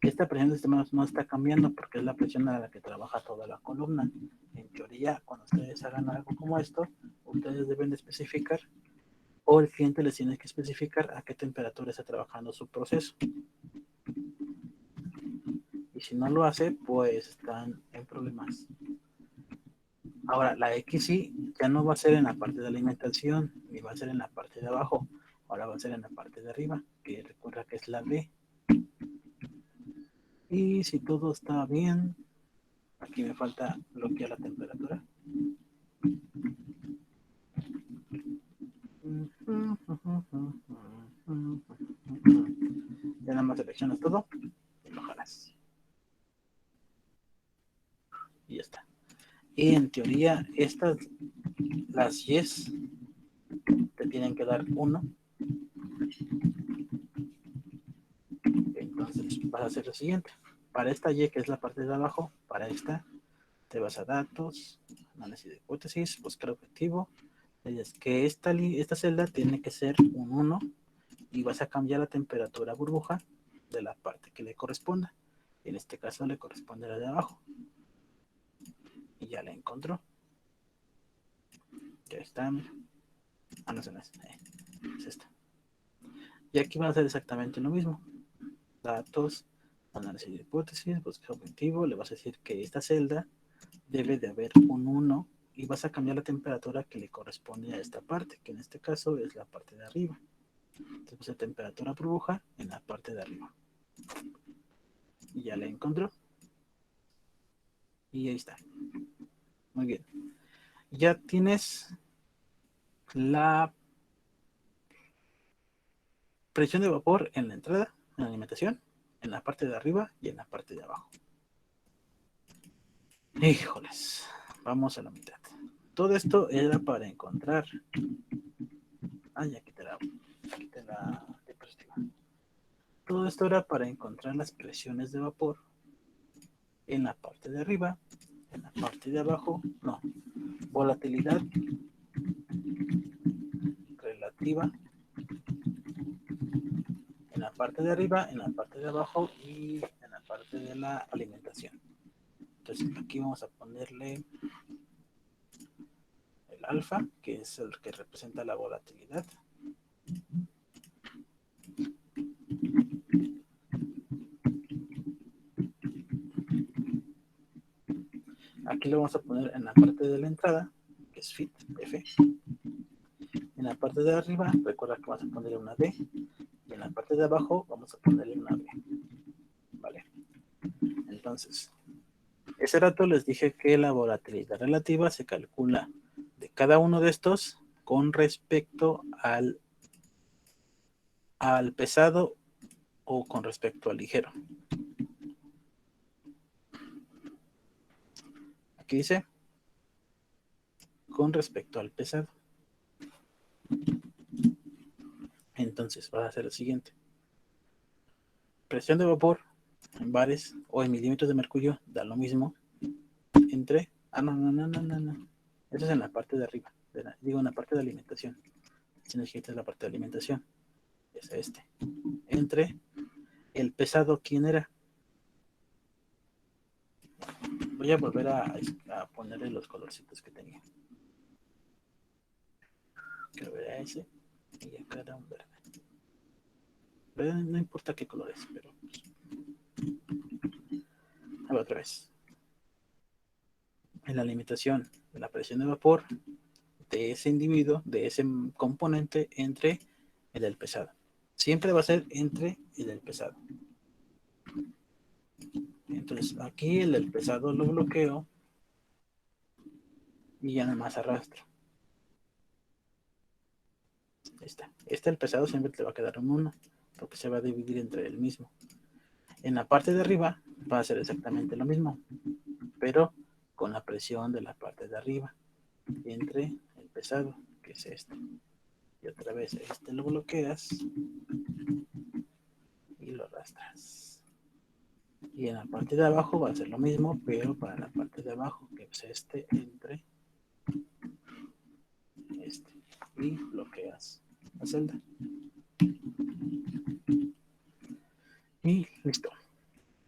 Esta presión del sistema no está cambiando porque es la presión a la que trabaja toda la columna. En teoría, cuando ustedes hagan algo como esto, ustedes deben de especificar, o el cliente les tiene que especificar a qué temperatura está trabajando su proceso. Y si no lo hace, pues están en problemas. Ahora, la XY ya no va a ser en la parte de alimentación, ni va a ser en la parte de abajo. Ahora va a ser en la parte de arriba, que recuerda que es la B. Y si todo está bien, aquí me falta bloquear la temperatura. Ya nada más seleccionas todo y lo jalas. Y ya está. Y en teoría, las yes, te tienen que dar 1. Entonces vas a hacer lo siguiente. Para esta Y, que es la parte de abajo, para esta, te vas a datos, análisis de hipótesis, buscar objetivo. Es que esta celda tiene que ser un 1 y vas a cambiar la temperatura burbuja de la parte que le corresponda. En este caso le corresponde a la de abajo. Y ya la encontró. Ya está. Ah, no, es esta. Y aquí va a hacer exactamente lo mismo. Datos, análisis de hipótesis, buscar objetivo. Le vas a decir que esta celda debe de haber un 1 y vas a cambiar la temperatura que le corresponde a esta parte, que en este caso es la parte de arriba. Entonces puse temperatura burbuja en la parte de arriba. Y ya la encontró. Y ahí está. Muy bien. Ya tienes la presión de vapor en la entrada, en la alimentación. en la parte de arriba y en la parte de abajo. Híjoles, vamos a la mitad. Todo esto era para encontrar. Ya quité la diapositiva. Todo esto era para encontrar las presiones de vapor en la parte de arriba, en la parte de abajo, no, volatilidad relativa en la parte de arriba, en la parte de abajo y en la parte de la alimentación. Entonces aquí vamos a ponerle el alfa, que es el que representa la volatilidad. Aquí lo vamos a poner en la parte de la entrada, que es fit, F. En la parte de arriba, recuerda que vamos a ponerle una D. Y en la parte de abajo vamos a ponerle una B. Vale. Entonces, ese rato les dije que la volatilidad relativa se calcula de cada uno de estos con respecto al pesado o con respecto al ligero. Aquí dice con respecto al pesado. Entonces va a ser lo siguiente. Presión de vapor en bares o en milímetros de mercurio da lo mismo entre... no. Eso es en la parte de arriba. Digo, en la parte de alimentación. Si necesitas la parte de alimentación. Es este. Entre el pesado, ¿quién era? Voy a volver a ponerle los colorcitos que tenía. Creo que era ese. Y acá era un verde. Pero no importa qué color es, pero... A ver, otra vez. En la alimentación de la presión de vapor de ese individuo, de ese componente, entre el del pesado. Siempre va a ser entre el del pesado. Entonces, aquí el del pesado lo bloqueo y ya nada más arrastro. Ahí está. El pesado siempre te va a quedar un 1, porque se va a dividir entre el mismo. En la parte de arriba va a ser exactamente lo mismo, pero con la presión de la parte de arriba, entre el pesado, que es este. Y otra vez lo bloqueas y lo arrastras. Y en la parte de abajo va a ser lo mismo, pero para la parte de abajo, que es entre y bloqueas la celda. Y listo.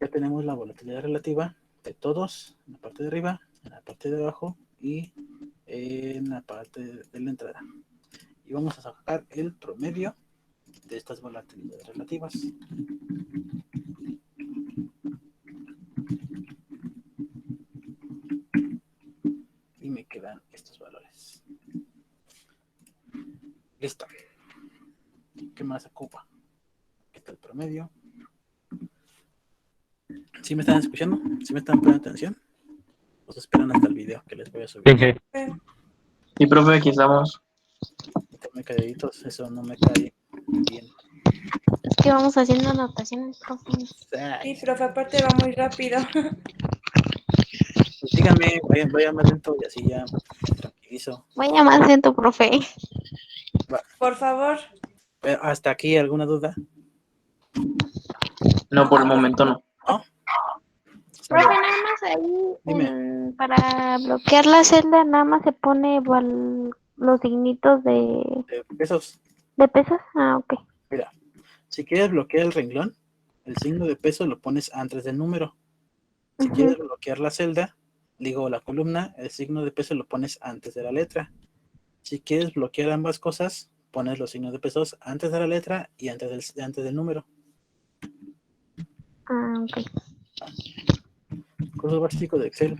Ya tenemos la volatilidad relativa de todos, en la parte de arriba, en la parte de abajo y en la parte de la entrada. Y vamos a sacar el promedio de estas volatilidades relativas. Y me quedan estos valores. Listo. ¿Qué más ocupa? Aquí está el promedio. ¿Sí me están escuchando? ¿Sí me están poniendo atención? ¿O se esperan hasta el video que les voy a subir? Sí, profe, aquí estamos. Están calladitos, eso no me cae bien. Es que vamos haciendo anotaciones, profe. Sí, profe, aparte va muy rápido. Pues díganme, vaya más lento y así ya me tranquilizo. Vaya más lento, profe. Por favor. ¿Hasta aquí alguna duda? No, por el momento no. ¿No? Profe, nada más ahí Dime. para bloquear la celda, nada más se pone los signitos de Pesos. pesos. Ah, ok. Mira, si quieres bloquear el renglón, el signo de peso lo pones antes del número. Si quieres bloquear la celda, la columna, el signo de peso lo pones antes de la letra. Si quieres bloquear ambas cosas, pones los signos de pesos antes de la letra y antes del número. Ah, ok. Curso básico de Excel.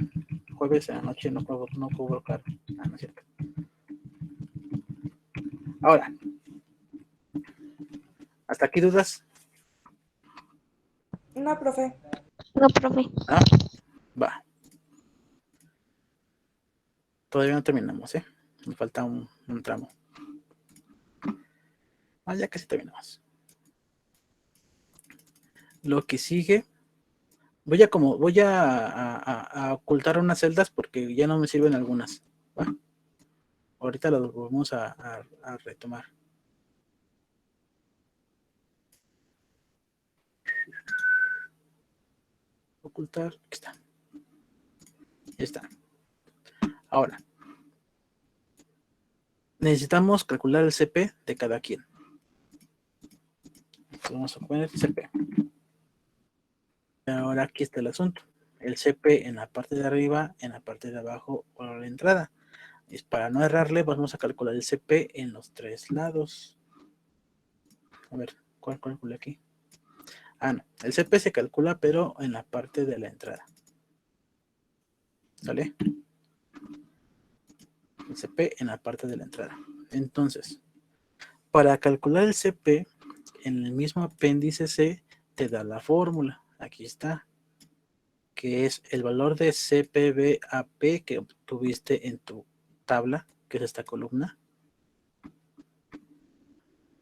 Jueves en la noche no puedo bloquear. No es cierto. Ahora, ¿hasta aquí dudas? No, profe. No, profe. Va. Todavía no terminamos, ¿eh? Me falta un tramo. Ya casi terminamos. Lo que sigue, voy a ocultar unas celdas porque ya no me sirven algunas. ¿Va? Ahorita lo vamos a retomar. Ocultar, aquí está. Ya está. Ahora, necesitamos calcular el CP de cada quien. Entonces vamos a poner CP. Ahora aquí está el asunto. El CP en la parte de arriba, en la parte de abajo o la entrada. Es para no errarle, vamos a calcular el CP en los tres lados. A ver, ¿cuál calculé aquí? Ah, no. El CP se calcula, pero en la parte de la entrada. ¿Sale? El CP en la parte de la entrada. Entonces, para calcular el CP, en el mismo apéndice C te da la fórmula. Aquí está. Que es el valor de CPBAP que obtuviste en tu tabla, que es esta columna,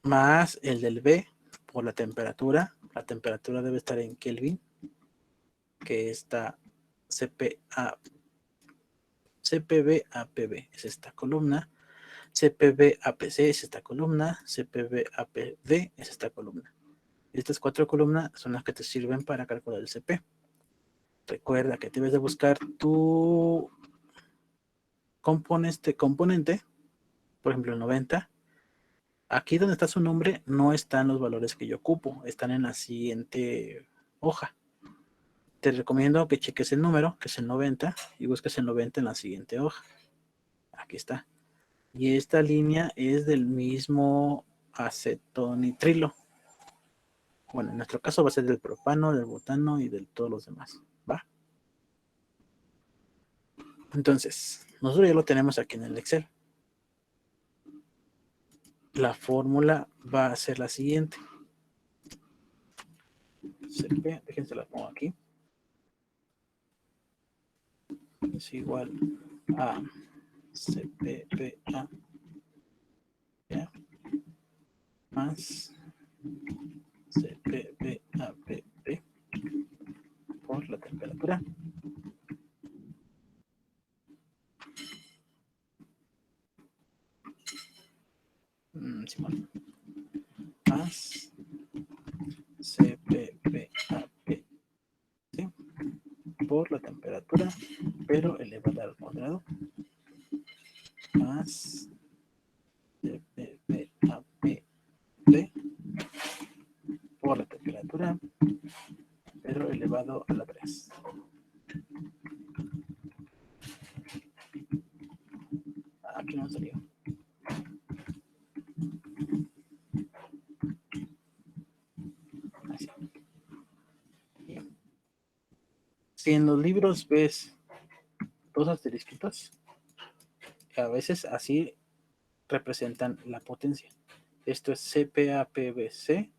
más el del B por la temperatura. La temperatura debe estar en Kelvin, que está CPBAPB es esta columna, CPBAPC es esta columna, CPBAPD es esta columna. Estas cuatro columnas son las que te sirven para calcular el CP. Recuerda que debes de buscar tu componente, por ejemplo el 90. Aquí donde está su nombre no están los valores que yo ocupo, están en la siguiente hoja. Te recomiendo que cheques el número, que es el 90, y busques el 90 en la siguiente hoja. Aquí está. Y esta línea es del mismo acetonitrilo. Bueno, en nuestro caso va a ser del propano, del butano y de todos los demás. ¿Va? Entonces, nosotros ya lo tenemos aquí en el Excel. La fórmula va a ser la siguiente. CP, déjense la pongo aquí. Es igual a CPPA más CPPAPP por la temperatura más CPPAP por la temperatura, pero elevada al cuadrado, más CPPAPP por la temperatura, pero elevado a la 3. Aquí no salió. Así. Si en los libros ves dos asterisquitos, a veces así representan la potencia. Esto es CPAPBC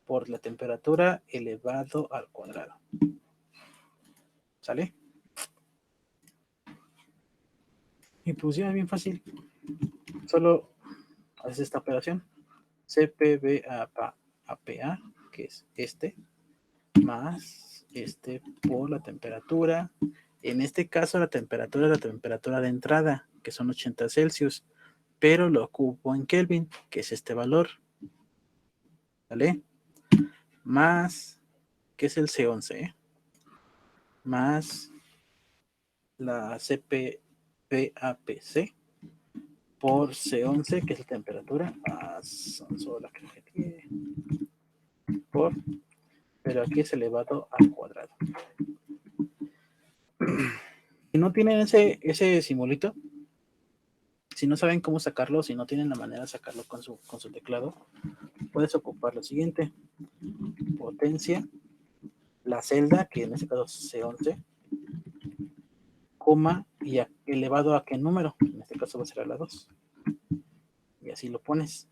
por la temperatura elevado al cuadrado. ¿Sale? Y pues ya es bien fácil. Solo haces esta operación. CPBAPA, que es este, más este por la temperatura. En este caso la temperatura es la temperatura de entrada, que son 80 Celsius, pero lo ocupo en Kelvin, que es este valor. ¿Vale? Más, que es el C11, más la CPPAPC por C11, que es la temperatura, más la que tiene, por, pero aquí es elevado al cuadrado. Si no tienen ese simbolito, si no saben cómo sacarlo, si no tienen la manera de sacarlo con su teclado, puedes ocupar lo siguiente: potencia, la celda, que en este caso es C11, coma, y elevado a qué número, en este caso va a ser a la 2. Y así lo pones.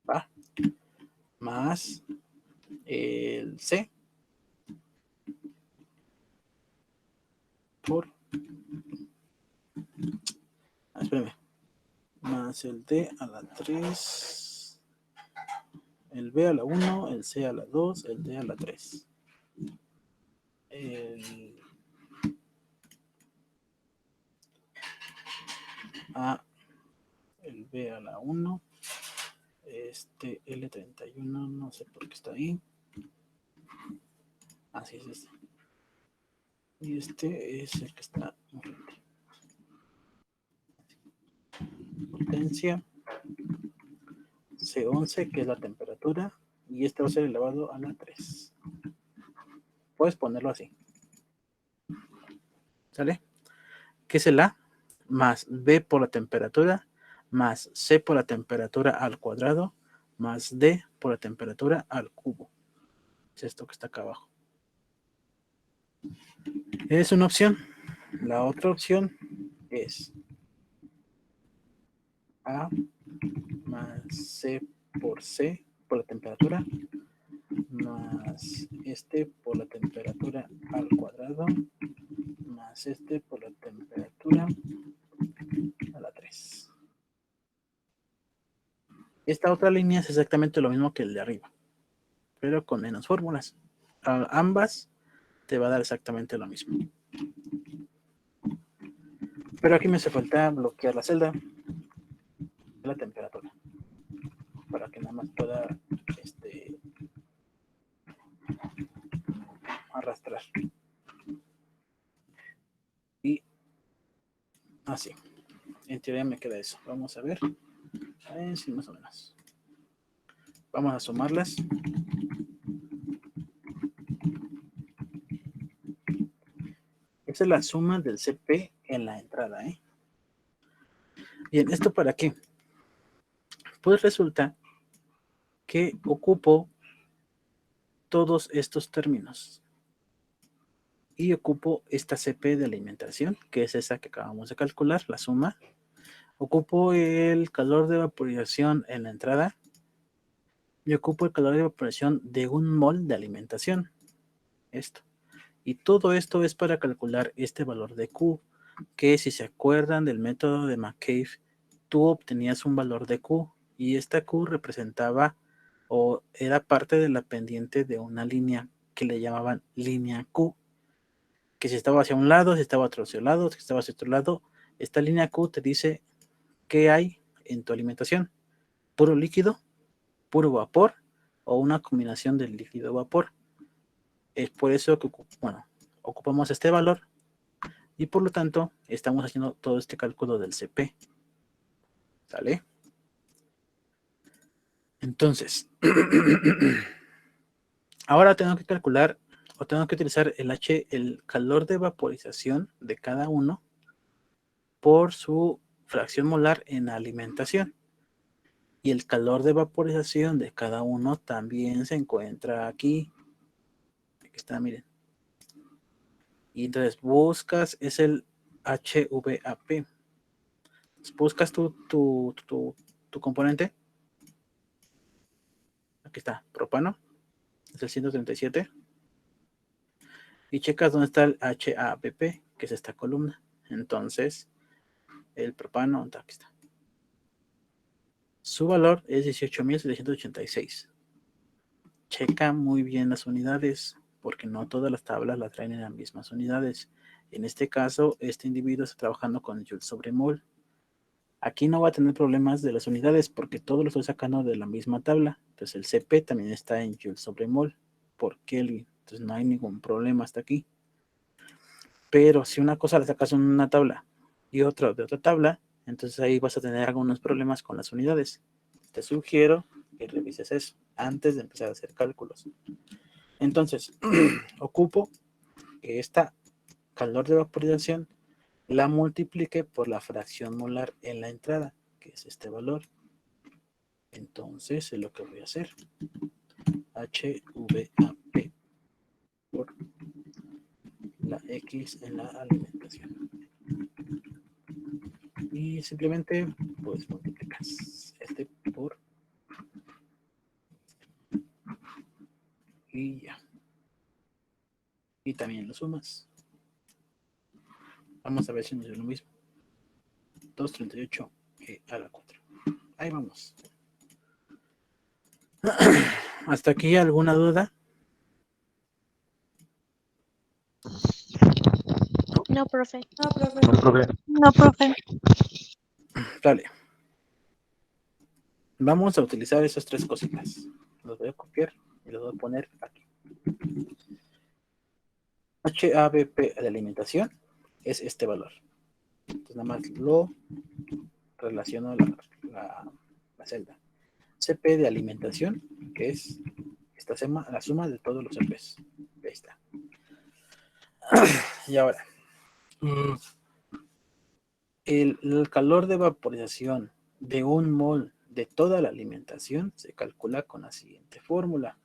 ¿Va? Más el C por, espérame, más el D a la 3 el B a la 1, el C a la 2, el D a la 3. El A, el B a la 1, este L31, no sé por qué está ahí. Así es este. Y este es el que está enfrente. Potencia C11, que es la temperatura, y este va a ser elevado a la 3. Puedes ponerlo así. ¿Sale? Que es el A más B por la temperatura más C por la temperatura al cuadrado más D por la temperatura al cubo. Es esto que está acá abajo. Es una opción. La otra opción es A más C por la temperatura más este por la temperatura al cuadrado más este por la temperatura a la 3. Esta otra línea es exactamente lo mismo que el de arriba, pero con menos fórmulas. Ambas te va a dar exactamente lo mismo. Pero aquí me hace falta bloquear la celda de la temperatura para que nada más pueda arrastrar. Y así. En teoría me queda eso. Vamos a ver. Sí, más o menos. Vamos a sumarlas. Esa es la suma del CP en la entrada. Bien, ¿esto para qué? Pues resulta que ocupo todos estos términos y ocupo esta CP de alimentación, que es esa que acabamos de calcular, la suma. Ocupo el calor de vaporización en la entrada y ocupo el calor de evaporación de 1 mol de alimentación. Esto. Y todo esto es para calcular este valor de Q, que si se acuerdan del método de McCabe, tú obtenías un valor de Q y esta Q representaba o era parte de la pendiente de una línea que le llamaban línea Q, que si estaba hacia un lado, si estaba hacia otro lado, si estaba hacia otro lado, esta línea Q te dice qué hay en tu alimentación, puro líquido, puro vapor o una combinación del líquido vapor. Es por eso que ocupamos este valor y por lo tanto estamos haciendo todo este cálculo del CP. ¿Sale? Entonces, ahora tengo que calcular o tengo que utilizar el calor de vaporización de cada uno por su fracción molar en alimentación. Y el calor de vaporización de cada uno también se encuentra aquí. Aquí está, miren. Y entonces buscas, es el HVAP. Buscas tu componente. Aquí está, propano. Es el 137. Y checas dónde está el HAPP, que es esta columna. Entonces, el propano, aquí está. Su valor es 18.786. Checa muy bien las unidades, porque no todas las tablas las traen en las mismas unidades. En este caso, este individuo está trabajando con Joule sobre mol. Aquí no va a tener problemas de las unidades, porque todo lo estoy sacando de la misma tabla. Entonces, el CP también está en Joule sobre mol por Kelvin. Entonces, no hay ningún problema hasta aquí. Pero si una cosa la sacas en una tabla y otra de otra tabla, entonces ahí vas a tener algunos problemas con las unidades. Te sugiero que revises eso antes de empezar a hacer cálculos. Entonces, ocupo que esta calor de vaporización la multiplique por la fracción molar en la entrada, que es este valor. Entonces, es lo que voy a hacer. HVAP por la X en la alimentación. Y simplemente pues multiplicas este por y ya. Y también lo sumas. Vamos a ver si nos dio lo mismo. 238 a la 4. Ahí vamos. ¿Hasta aquí alguna duda? No, profe. No, profe. No, profe. No, profe. Dale. Vamos a utilizar esas tres cositas. Los voy a copiar y los voy a poner aquí. HABP de alimentación es este valor. Entonces nada más lo relaciono a la celda. CP de alimentación, que es la suma de todos los CPs. Ahí está. Y ahora, el calor de vaporización de un mol de toda la alimentación se calcula con la siguiente fórmula.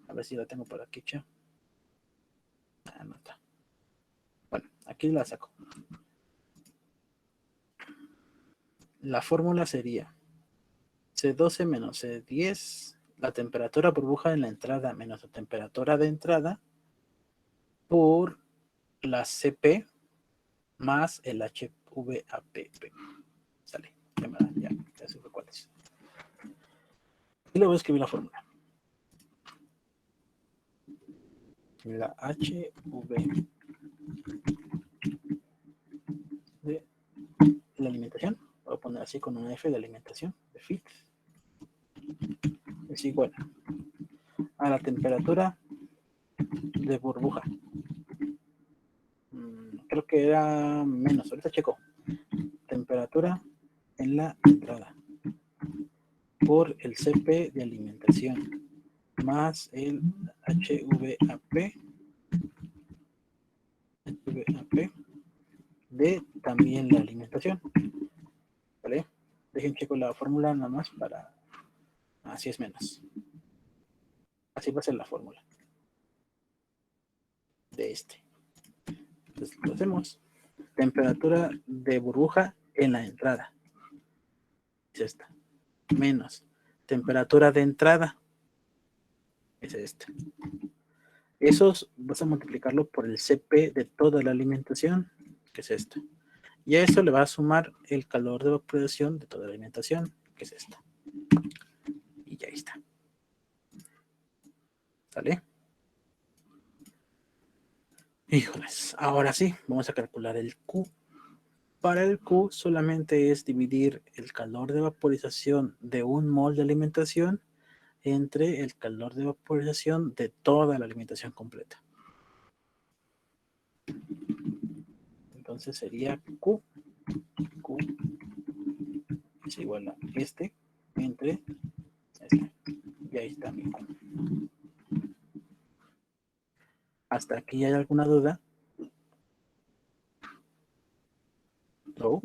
A ver si la tengo por aquí, che. No está. Bueno, aquí la saco. La fórmula sería C12 menos C10, la temperatura burbuja en la entrada menos la temperatura de entrada por la CP más el HVAPP. Sale. Ya sé cuál es. Y le voy a escribir la fórmula. La HV de la alimentación, voy a poner así con una F de alimentación, de FIT, es igual a la temperatura de burbuja. Creo que era menos, ahorita checo. Temperatura en la entrada por el CP de alimentación más el HVAP de también la alimentación. ¿Vale? Dejen checo la fórmula nada más para... Así es menos. Así va a ser la fórmula de este. Entonces lo hacemos. Temperatura de burbuja en la entrada. Es esta. Menos temperatura de entrada. Es esta. Esos vas a multiplicarlo por el CP de toda la alimentación, que es esta. Y a eso le va a sumar el calor de vaporización de toda la alimentación, que es esta. Y ya está. ¿Sale? Híjoles, ahora sí, vamos a calcular el Q. Para el Q solamente es dividir el calor de vaporización de un mol de alimentación entre el calor de vaporización de toda la alimentación completa. Entonces sería Q es igual a este entre este. Y ahí está mi Q. ¿Hasta aquí hay alguna duda? ¿No?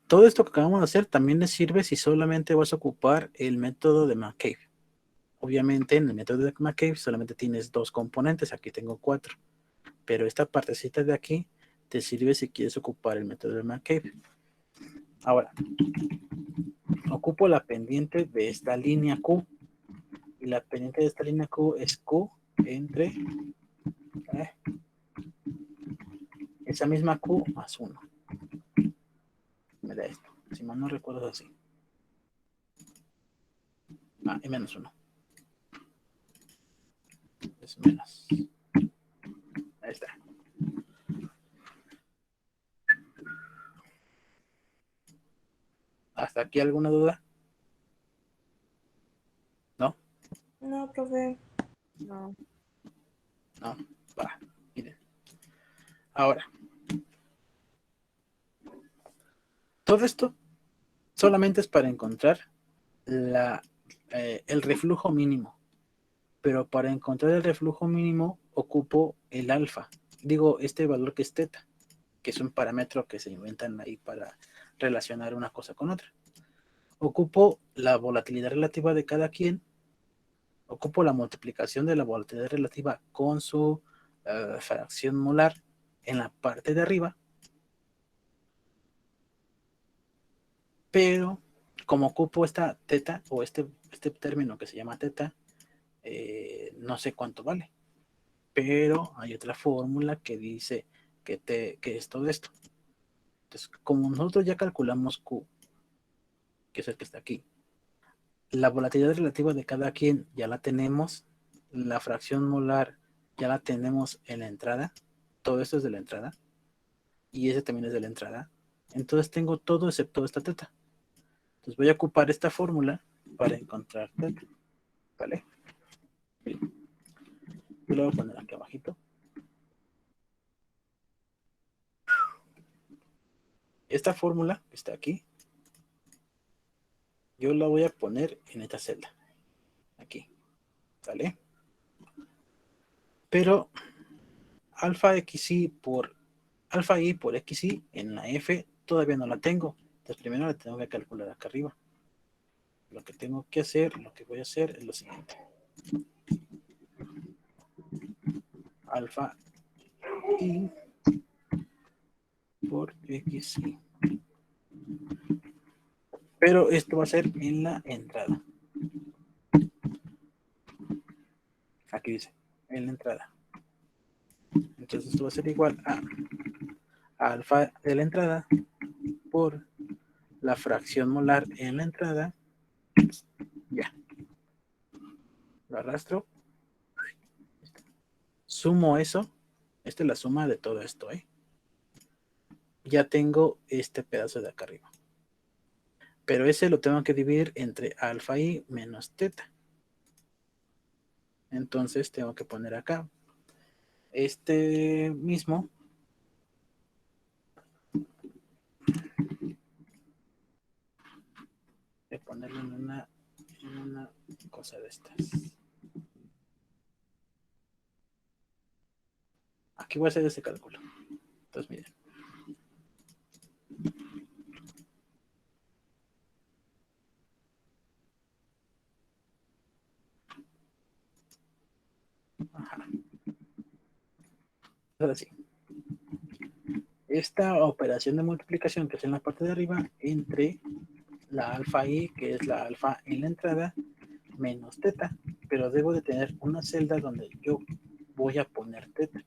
Todo esto que acabamos de hacer también les sirve si solamente vas a ocupar el método de McCabe. Obviamente en el método de McCabe solamente tienes 2 componentes, aquí tengo 4. Pero esta partecita de aquí te sirve si quieres ocupar el método de McCabe. Ahora, ocupo la pendiente de esta línea Q. Y la pendiente de esta línea Q es Q entre esa misma Q más 1. Me da esto. Si mal no recuerdo es así. Y menos 1. Es menos. Ahí está. ¿Hasta aquí alguna duda? ¿No? No, profe. No. No. Va. Miren. Ahora. Todo esto solamente es para encontrar el reflujo mínimo. Pero para encontrar el reflujo mínimo ocupo el alfa. Digo, este valor que es teta, que es un parámetro que se inventan ahí para relacionar una cosa con otra. Ocupo la volatilidad relativa de cada quien. Ocupo la multiplicación de la volatilidad relativa con su fracción molar en la parte de arriba. Pero como ocupo esta teta o este término que se llama teta, no sé cuánto vale. Pero hay otra fórmula que dice que es todo esto. Entonces, como nosotros ya calculamos Q, que es el que está aquí, La volatilidad relativa de cada quien ya la tenemos. La fracción molar ya la tenemos en la entrada. Todo esto es de la entrada. Y ese también es de la entrada. Entonces tengo todo excepto esta teta. Entonces voy a ocupar esta fórmula para encontrar teta. ¿Vale? Yo lo voy a poner aquí abajito. Esta fórmula que está aquí, yo la voy a poner en esta celda. Aquí. ¿Vale? Pero alfa xy por alfa y por xy en la f todavía no la tengo. Entonces primero la tengo que calcular acá arriba. Lo que tengo que hacer, lo que voy a hacer es lo siguiente. Alfa y por xy. Pero esto va a ser en la entrada. Aquí dice, en la entrada. Entonces esto va a ser igual a alfa de la entrada por la fracción molar en la entrada. Ya. Lo arrastro. Sumo eso. Esta es la suma de todo esto, ¿eh? Ya tengo este pedazo de acá arriba. Pero ese lo tengo que dividir entre alfa y menos teta. Entonces tengo que poner acá este mismo. Voy a ponerlo en una cosa de estas. Aquí voy a hacer ese cálculo. Entonces miren. Ajá. Ahora sí. Esta operación de multiplicación que es en la parte de arriba entre la alfa i, que es la alfa en la entrada, menos teta, pero debo de tener una celda donde yo voy a poner teta.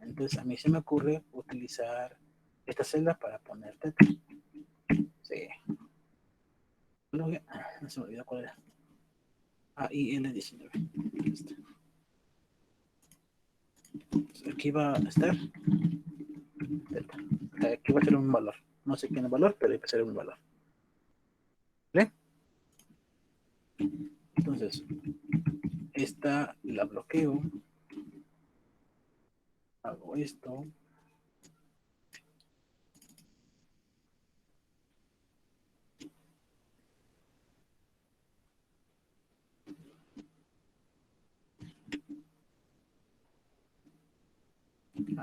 Entonces a mí se me ocurre utilizar esta celda para poner teta. Sí. No se me olvidó cuál era. Y L19. Aquí va a estar teta. Aquí va a ser un valor. No sé quién es el valor, pero hay que ser un valor. ¿Vale? Entonces, esta la bloqueo. Hago esto.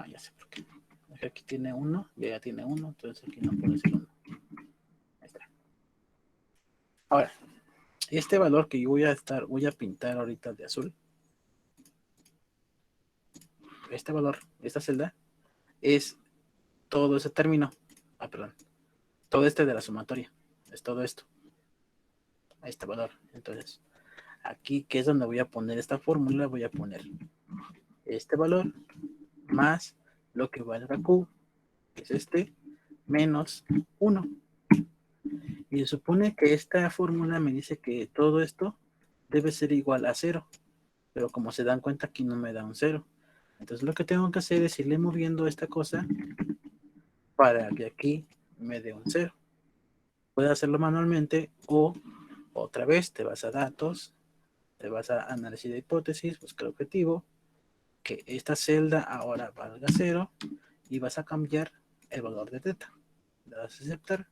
Ya sé por qué. Aquí tiene 1 y allá tiene 1, entonces aquí no puede ser 1. Ahí está. Ahora, este valor que yo voy a pintar ahorita de azul. Este valor, esta celda, es todo ese término. Perdón. Todo este de la sumatoria. Es todo esto. A este valor. Entonces, aquí que es donde voy a poner esta fórmula, voy a poner este valor más lo que valga Q, que es este, menos 1. Y se supone que esta fórmula me dice que todo esto debe ser igual a 0. Pero como se dan cuenta, aquí no me da un 0. Entonces lo que tengo que hacer es irle moviendo esta cosa para que aquí me dé un 0. Puedes hacerlo manualmente o otra vez te vas a datos, te vas a análisis de hipótesis, buscar objetivo, que esta celda ahora valga 0 y vas a cambiar el valor de teta. Le das a aceptar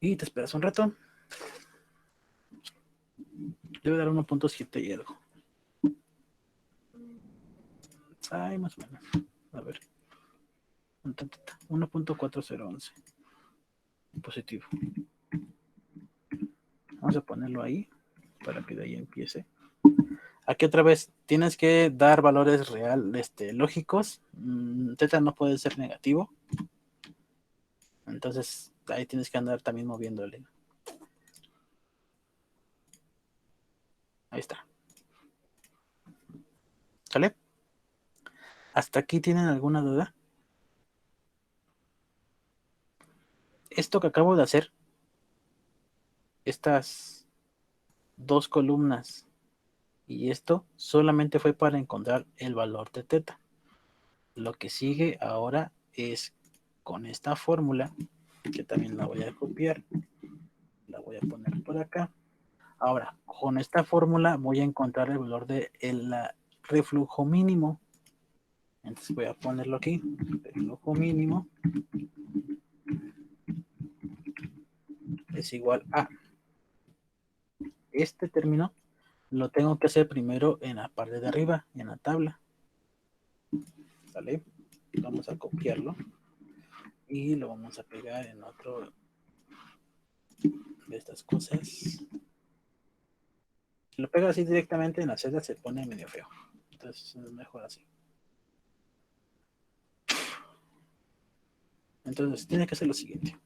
y te esperas un rato. Debe dar 1.7 y algo. Ay, más o menos. A ver. 1.4011. Positivo. Vamos a ponerlo ahí para que de ahí empiece. Aquí otra vez tienes que dar valores lógicos. Teta no puede ser negativo. Entonces ahí tienes que andar también moviéndole. Ahí está. ¿Sale? ¿Hasta aquí tienen alguna duda? Esto que acabo de hacer estas dos columnas y esto solamente fue para encontrar el valor de teta. Lo que sigue ahora es con esta fórmula, que también la voy a copiar, la voy a poner por acá. Ahora, con esta fórmula voy a encontrar el valor de el reflujo mínimo. Entonces voy a ponerlo aquí, reflujo mínimo es igual a este término, lo tengo que hacer primero en la parte de arriba, en la tabla. ¿Sale? Vamos a copiarlo y lo vamos a pegar en otro de estas cosas. Si lo pego así directamente en la celda se pone medio feo. Entonces es mejor así. Entonces tiene que ser lo siguiente.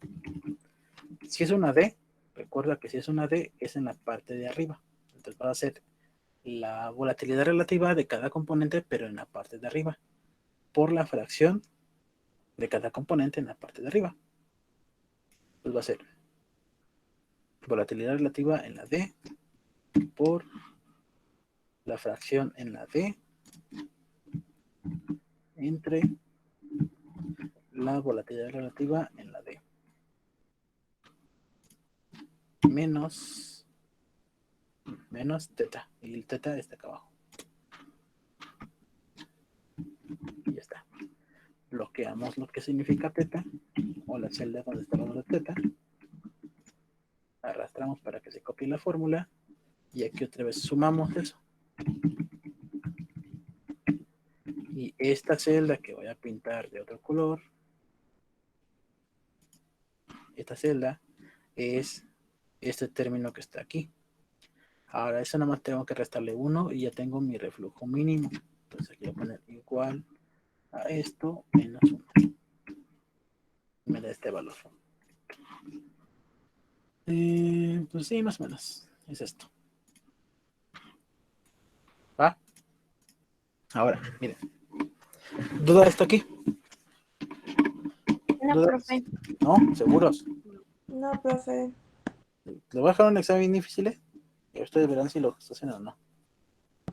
Si es una D, recuerda que si es una D es en la parte de arriba. Entonces va a ser la volatilidad relativa de cada componente, pero en la parte de arriba, por la fracción de cada componente en la parte de arriba. Pues va a ser volatilidad relativa en la D por la fracción en la D entre la volatilidad relativa en la D menos teta, y el teta está acá abajo. Y ya está. Bloqueamos lo que significa teta, o la celda donde está la teta. Arrastramos para que se copie la fórmula, y aquí otra vez sumamos eso. Y esta celda que voy a pintar de otro color, esta celda es este término que está aquí. Ahora eso nada más tengo que restarle 1 y ya tengo mi reflujo mínimo. Entonces aquí voy a poner igual a esto menos 1. Me da este valor. Pues sí, más o menos. Es esto. ¿Va? Ahora, miren. ¿Duda esto aquí? No, ¿Dudas? profe. ¿No? ¿Seguros? No, profe. ¿Le voy a dejar un examen difícil? Y ustedes verán si lo hacen o no.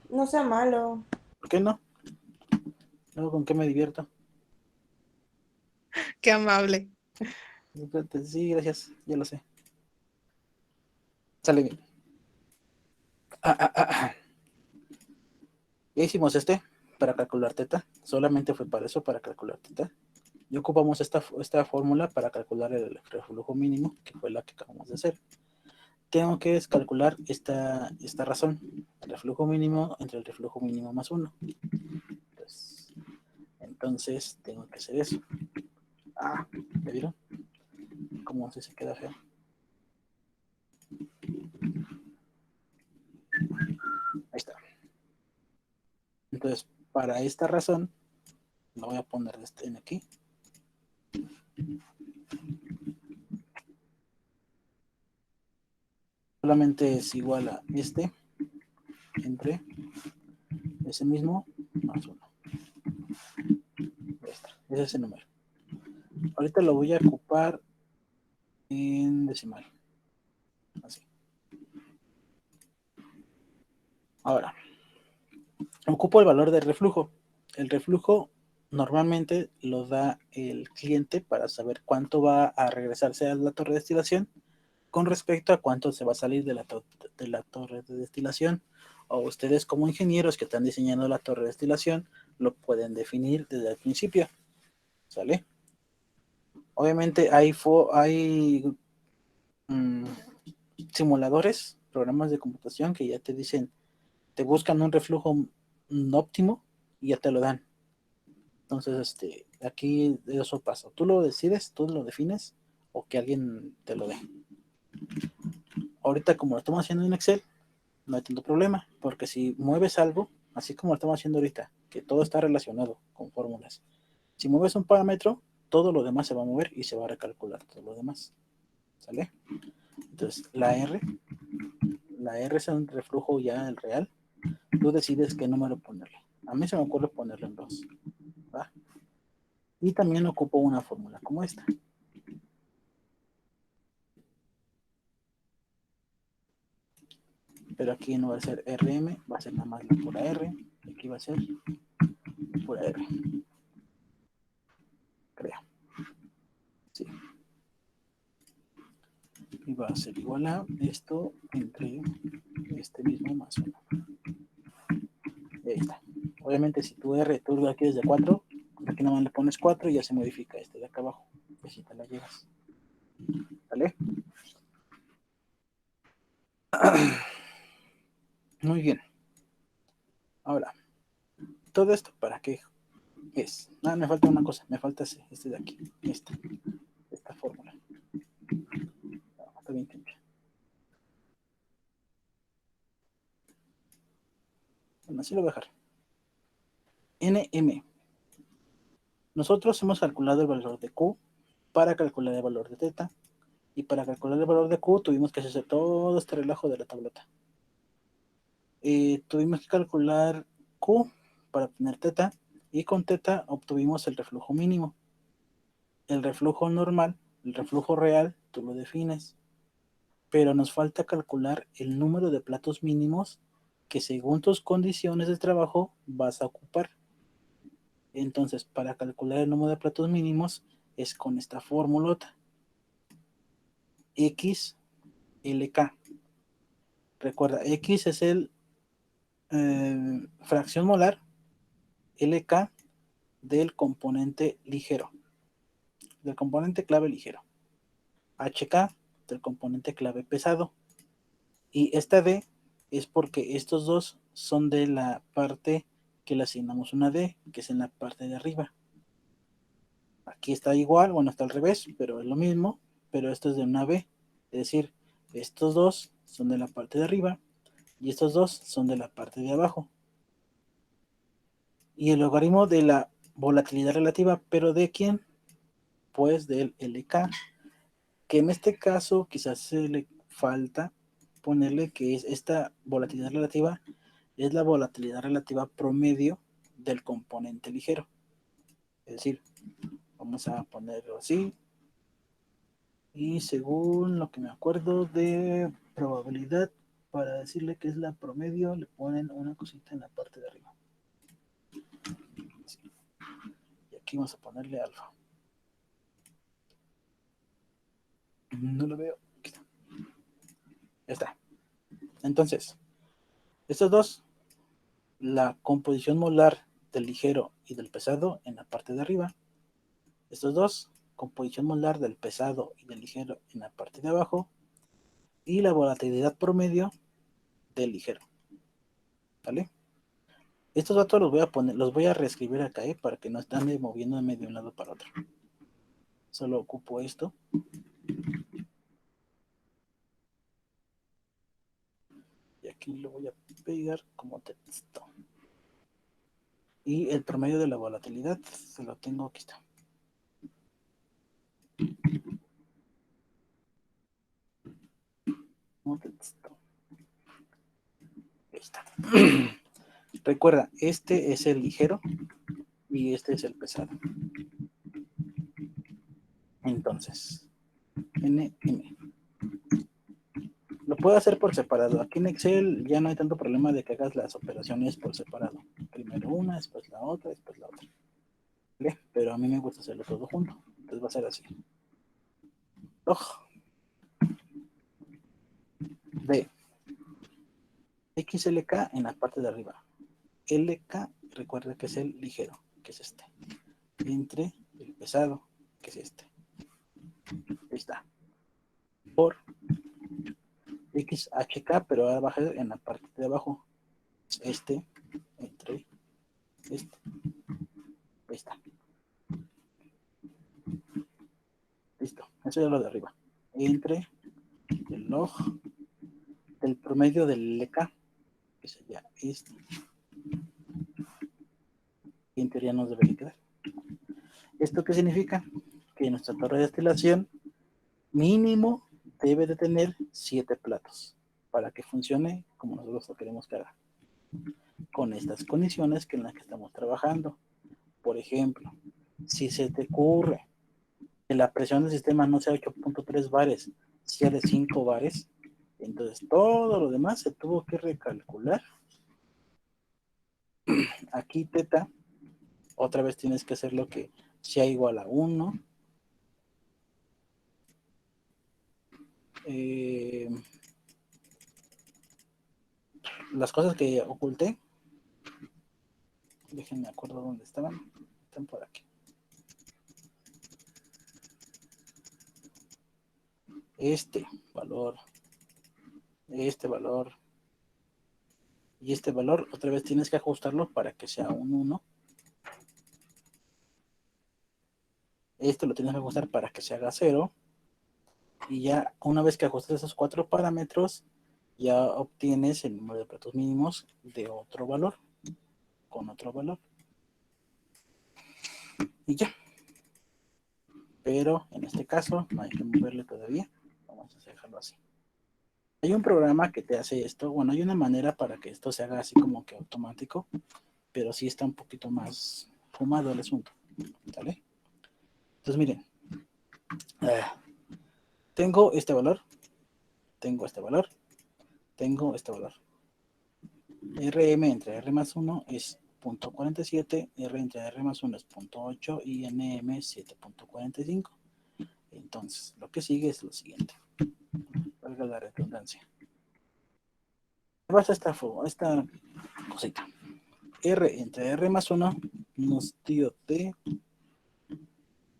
No sea malo. ¿Por qué no? Luego, ¿con qué me divierto? Qué amable. Sí, gracias. Ya lo sé. Sale bien. Ya hicimos este para calcular teta. Solamente fue para eso, para calcular teta. Y ocupamos esta fórmula para calcular el reflujo mínimo, que fue la que acabamos de hacer. Tengo que calcular esta razón, el reflujo mínimo entre el reflujo mínimo más 1. Entonces tengo que hacer eso. ¿Ya vieron? ¿Cómo se queda feo? Ahí está. Entonces, para esta razón, lo voy a poner en aquí. Solamente es igual a este entre ese mismo más 1. Ese es ese número. Ahorita lo voy a ocupar en decimal. Así. Ahora, ocupo el valor del reflujo. El reflujo normalmente lo da el cliente para saber cuánto va a regresarse a la torre de destilación con respecto a cuánto se va a salir de la torre de destilación. O ustedes como ingenieros que están diseñando la torre de destilación lo pueden definir desde el principio. ¿Sale? Obviamente hay simuladores, programas de computación que ya te dicen, te buscan un reflujo óptimo y ya te lo dan. Entonces, aquí eso pasa. Tú lo decides, tú lo defines o que alguien te lo dé. Ahorita como lo estamos haciendo en Excel, no hay tanto problema, porque si mueves algo, así como lo estamos haciendo ahorita, que todo está relacionado con fórmulas. Si mueves un parámetro, todo lo demás se va a mover y se va a recalcular todo lo demás. ¿Sale? Entonces, la R es un reflujo ya el real. Tú decides qué número ponerle. A mí se me ocurre ponerle en 2. ¿Va? Y también ocupo una fórmula como esta. pero aquí no va a ser RM, va a ser nada más la pura R, aquí va a ser pura R, creo. Sí. Y va a ser igual a esto entre este mismo más 1. Y ahí está. Obviamente si tu R, tú aquí desde 4, aquí nada más le pones 4 y ya se modifica este de acá abajo. Y así te la llevas. ¿Vale? Muy bien. Ahora, todo esto, ¿para qué es? Ah, me falta una cosa. Me falta este de aquí. Esta fórmula. No, está bien simple. Bueno, así lo voy a dejar. NM. Nosotros hemos calculado el valor de Q para calcular el valor de teta. Y para calcular el valor de Q tuvimos que hacer todo este relajo de la tableta. Tuvimos que calcular Q para obtener teta. Y con teta obtuvimos el reflujo mínimo. El reflujo normal, el reflujo real, tú lo defines. Pero nos falta calcular el número de platos mínimos que según tus condiciones de trabajo vas a ocupar. Entonces, para calcular el número de platos mínimos es con esta formulota. X, LK. Recuerda, X es el fracción molar, LK del componente ligero, del componente clave ligero. HK del componente clave pesado. Y esta D es porque estos dos son de la parte que le asignamos una D, que es en la parte de arriba. Aquí está igual, bueno, está al revés, pero es lo mismo, pero esto es de una B. Es decir, estos dos son de la parte de arriba y estos dos son de la parte de abajo. Y el logaritmo de la volatilidad relativa, pero ¿de quién? Pues del LK, que en este caso quizás se le falta ponerle que es esta volatilidad relativa, es la volatilidad relativa promedio del componente ligero. Es decir, vamos a ponerlo así. Y según lo que me acuerdo de probabilidad, para decirle que es la promedio, le ponen una cosita en la parte de arriba. Así. Y aquí vamos a ponerle alfa. No lo veo. Aquí está. Ya está. Entonces, estos dos, la composición molar del ligero y del pesado en la parte de arriba. Estos dos, composición molar del pesado y del ligero en la parte de abajo. Y la volatilidad promedio del ligero. ¿Vale? Estos datos los voy a poner, los voy a reescribir acá, para que no estén moviéndome de un lado para otro. Solo ocupo esto. Y aquí lo voy a pegar como texto. Y el promedio de la volatilidad se lo tengo, aquí está. Como texto. Ahí está. Recuerda, este es el ligero y este es el pesado. Entonces, NM. Lo puedo hacer por separado. Aquí en Excel ya no hay tanto problema de que hagas las operaciones por separado. Primero una, después la otra, después la otra. ¿Vale? Pero a mí me gusta hacerlo todo junto. Entonces va a ser así. Log de XLK en la parte de arriba. LK, recuerda que es el ligero, que es este. Entre el pesado, que es este. Ahí está. Por XHK, pero ahora baja en la parte de abajo. Este, entre este. Ahí está. Listo. Eso es lo de arriba. Entre el log del promedio del LK, que sería este. Y en teoría nos debería quedar. ¿Esto qué significa? Que nuestra torre de destilación mínimo debe de tener 7 platos para que funcione como nosotros lo queremos que haga. Con estas condiciones que en las que estamos trabajando. Por ejemplo, si se te ocurre que la presión del sistema no sea 8.3 bares, sea de 5 bares, Entonces todo lo demás se tuvo que recalcular. Aquí teta, otra vez tienes que hacer lo que sea igual a 1. Las cosas que oculté, déjenme acuerdo dónde estaban. Están por aquí. Este valor y este valor, otra vez tienes que ajustarlo para que sea un 1. Esto lo tienes que ajustar para que se haga 0. Y ya una vez que ajustes esos 4 parámetros, ya obtienes el número de platos mínimos de otro valor, con otro valor. Y ya. Pero en este caso no hay que moverle todavía. Vamos a dejarlo así. Hay un programa que te hace esto. Bueno, hay una manera para que esto se haga así como que automático, pero sí está un poquito más fumado el asunto. ¿Sale? Entonces miren, tengo este valor, tengo este valor, tengo este valor. RM entre R más 1 es 0.47, R entre R más 1 es 0.8 y NM 7.45. Entonces, lo que sigue es lo siguiente. Valga la redundancia. Basta esta cosita. R entre R más 1 nos dio de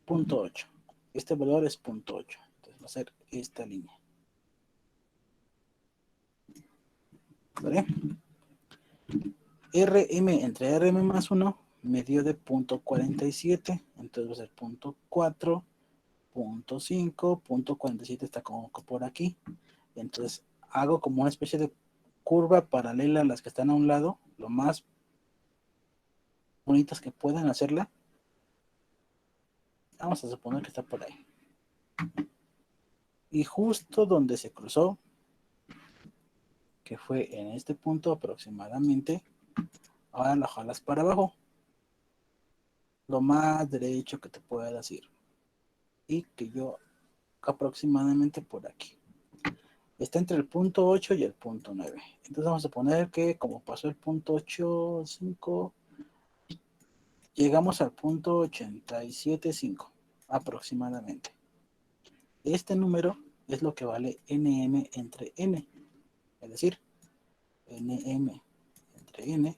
0.8. Este valor es 0.8. Entonces va a ser esta línea. ¿Vale? RM entre RM más 1 me dio de 0.47. Entonces va a ser 0.4, 0.5, 0.47 está como por aquí. Entonces hago como una especie de curva paralela a las que están a un lado, lo más bonitas que puedan hacerla. Vamos a suponer que está por ahí. Y justo donde se cruzó, que fue en este punto aproximadamente, ahora lo jalas para abajo, lo más derecho que te pueda decir. Y que yo aproximadamente por aquí. Está entre el punto 8 y el punto 9. Entonces vamos a poner que como pasó el punto 8.5, llegamos al punto 87.5 aproximadamente. Este número es lo que vale NM entre N. Es decir, NM entre N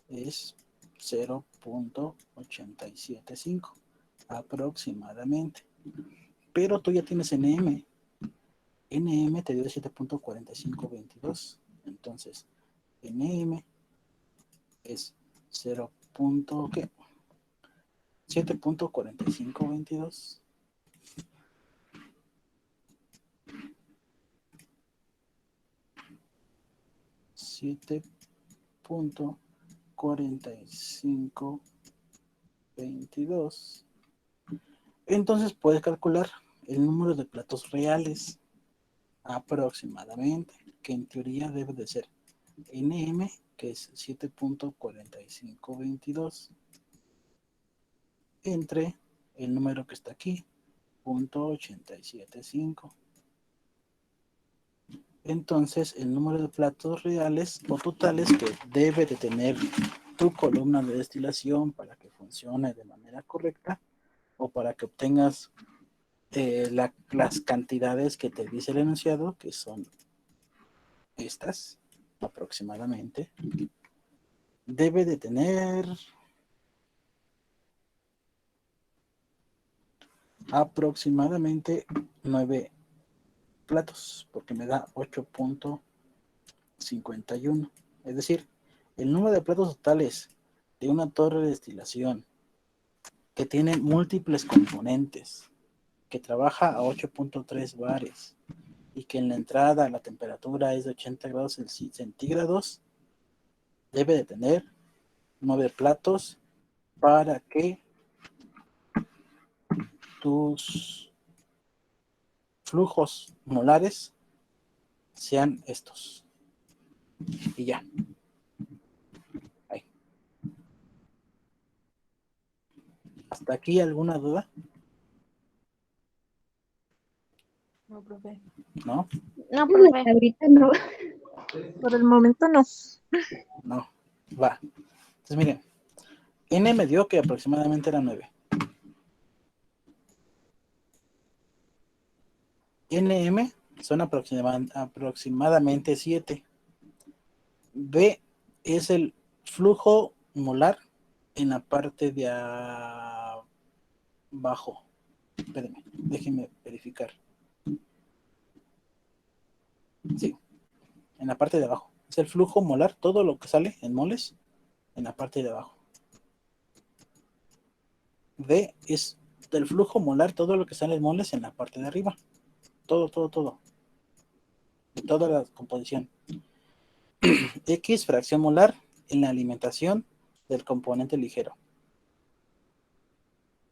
es 0.875 aproximadamente. Pero tú ya tienes NM. NM te dio 7.4522. Entonces, NM es 7.4522. Siete punto 4522. Entonces puedes calcular el número de platos reales aproximadamente, que en teoría debe de ser NM, que es 7.4522, entre el número que está aquí, 0.875. Entonces el número de platos reales o totales que debe de tener tu columna de destilación para que funcione de manera correcta o para que obtengas las cantidades que te dice el enunciado, que son estas aproximadamente, debe de tener aproximadamente 9 platos, porque me da 8.51. Es decir, el número de platos totales de una torre de destilación que tiene múltiples componentes, que trabaja a 8.3 bares y que en la entrada la temperatura es de 80 grados centígrados, debe de tener 9 platos para que tus flujos molares sean estos. Y ya. Ahí. ¿Hasta aquí alguna duda? No, profe. ¿No? No, profe. Ahorita no. Por el momento no. No. Va. Entonces, miren. N me dio que aproximadamente era 9. NM son aproximadamente 7. B es el flujo molar en la parte de abajo. Espérenme, déjenme verificar. Sí, en la parte de abajo. Es el flujo molar, todo lo que sale en moles, en la parte de abajo. D es del flujo molar, todo lo que sale en moles en la parte de arriba. Todo. De toda la composición. X, fracción molar en la alimentación del componente ligero.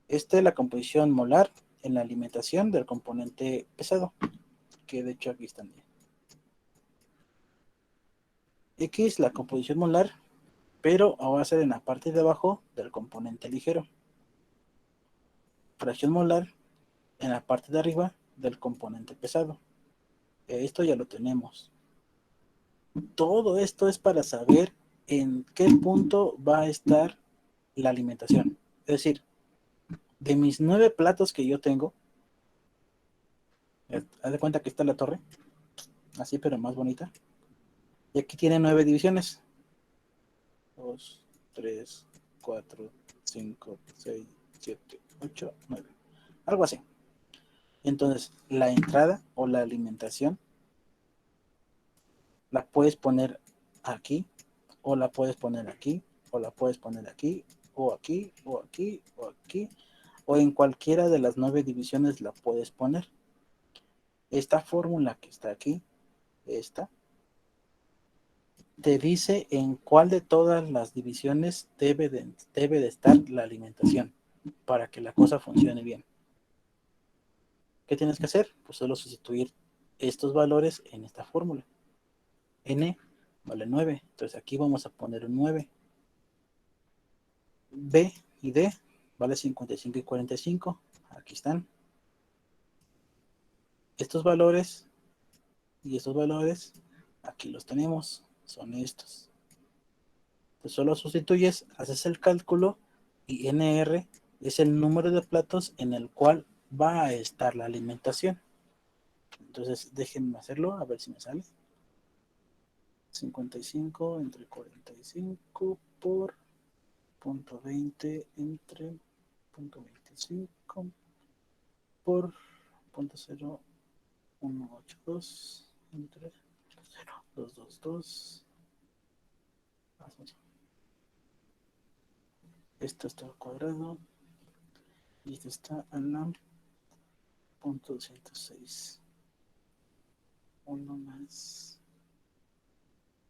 Esta es la composición molar en la alimentación del componente pesado, que de hecho aquí están. X, la composición molar, pero va a ser en la parte de abajo del componente ligero. Fracción molar en la parte de arriba del componente pesado. Esto ya lo tenemos. Todo esto es para saber en qué punto va a estar la alimentación. Es decir, de mis 9 platos que yo tengo, haz de cuenta que está la torre, así pero más bonita. Y aquí tiene 9 divisiones. 2, 3, 4, 5, 6, 7, 8, 9. Algo así. Entonces, la entrada o la alimentación la puedes poner aquí, o la puedes poner aquí, o la puedes poner aquí, o aquí, o aquí, o aquí, o en cualquiera de las 9 divisiones la puedes poner. Esta fórmula que está aquí, esta, te dice en cuál de todas las divisiones debe de estar la alimentación para que la cosa funcione bien. ¿Qué tienes que hacer? Pues solo sustituir estos valores en esta fórmula. N vale 9, entonces aquí vamos a poner un 9. B y D vale 55 y 45, aquí están. Estos valores y estos valores, aquí los tenemos, son estos. Entonces solo sustituyes, haces el cálculo y NR es el número de platos en el cual va a estar la alimentación. Entonces déjenme hacerlo, a ver si me sale. 55 entre 45 por punto 20 entre punto 25 por punto 0,182 entre 0,222. Esto está al cuadrado y esto está a la punto 206. 1 más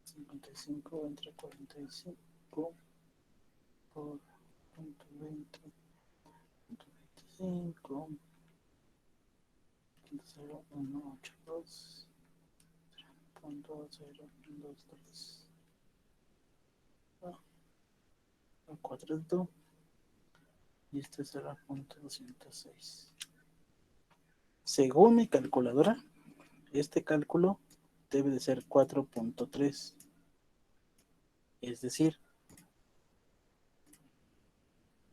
55 entre 45 por punto 20 punto 25 0,182 punto 0,23 al cuadrado y este será punto 206. Según mi calculadora, este cálculo debe de ser 4.3. Es decir,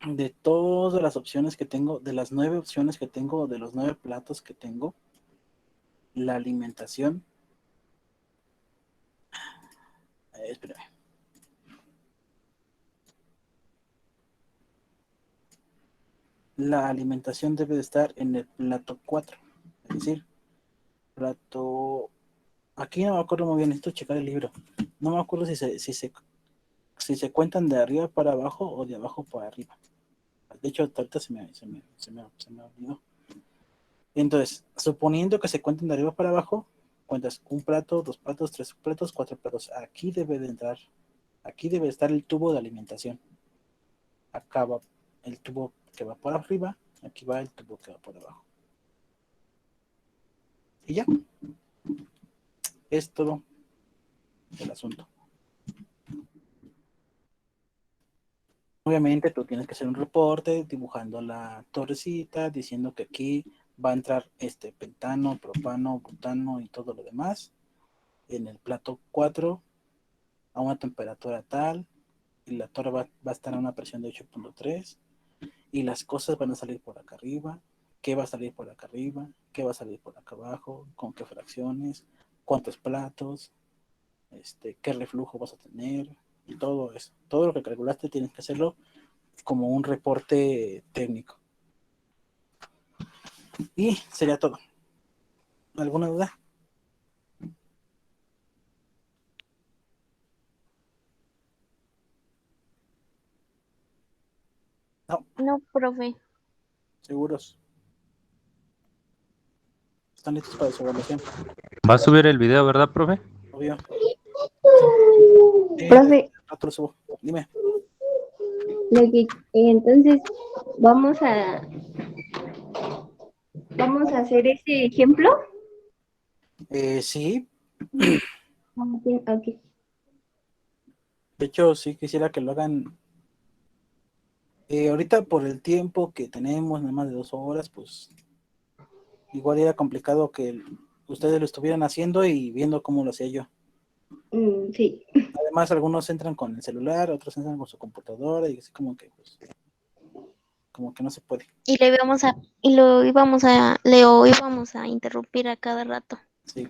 de todas las opciones que tengo, de las 9 opciones que tengo, de los 9 platos que tengo, la alimentación, espérame. La alimentación debe de estar en el plato 4. Es decir, plato... Aquí no me acuerdo muy bien, necesito checar el libro. No me acuerdo si se cuentan de arriba para abajo o de abajo para arriba. De hecho, ahorita se me olvidó. Entonces, suponiendo que se cuenten de arriba para abajo, cuentas un plato, 2 platos, 3 platos, 4 platos. Aquí debe de entrar, aquí debe estar el tubo de alimentación. Acá va el tubo que va por arriba, aquí va el tubo que va por abajo. Y ya, es todo el asunto. Obviamente tú tienes que hacer un reporte dibujando la torrecita, diciendo que aquí va a entrar pentano, propano, butano y todo lo demás en el plato 4 a una temperatura tal, y la torre va a estar a una presión de 8.3, y las cosas van a salir por acá arriba, qué va a salir por acá arriba, qué va a salir por acá abajo, con qué fracciones, cuántos platos, qué reflujo vas a tener, y todo eso. Todo lo que calculaste tienes que hacerlo como un reporte técnico. Y sería todo. ¿Alguna duda? No, No, profe. seguros. ¿Están listos para su evaluación? Va a subir el video, ¿verdad, profe? Obvio. Profe, Rato lo subo. Dime. entonces vamos a hacer ese ejemplo. Sí, Ok. de hecho, sí quisiera que lo hagan. Ahorita por el tiempo que tenemos, nada más de 2 horas, pues igual era complicado que ustedes lo estuvieran haciendo y viendo cómo lo hacía yo. Sí. Además, algunos entran con el celular, otros entran con su computadora y así como que, pues, como que no se puede. Y le íbamos a interrumpir a cada rato. Sí.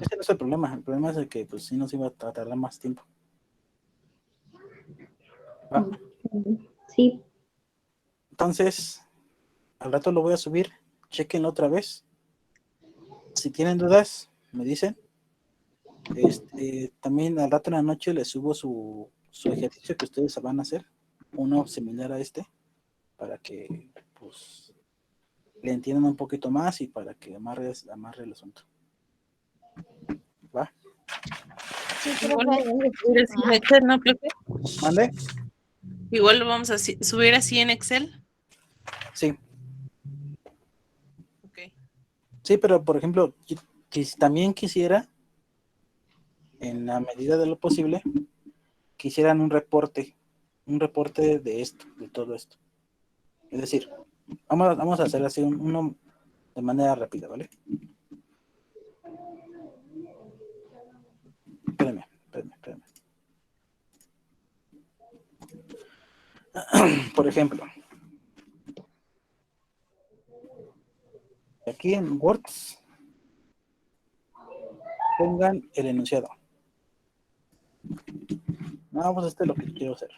Ese no es el problema. El problema es el que, pues, sí nos iba a tardar más tiempo. ¿Va? Sí. Entonces, al rato lo voy a subir. Chequenlo otra vez. Si tienen dudas, me dicen. También al rato en la noche les subo su ejercicio que ustedes van a hacer, uno similar a para que pues le entiendan un poquito más y para que amarre el asunto. ¿Va? Sí, Igual profe. lo vamos a subir así en Excel, ¿no, profe? ¿Mande? Igual lo vamos a subir así en Excel. Sí. Ok. Sí, pero por ejemplo, también quisiera, en la medida de lo posible, quisieran un reporte de esto, de todo esto. Es decir, vamos a hacer así uno de manera rápida, ¿vale? Espérame. Por ejemplo, aquí en Word pongan el enunciado. No, pues este es lo que quiero hacer.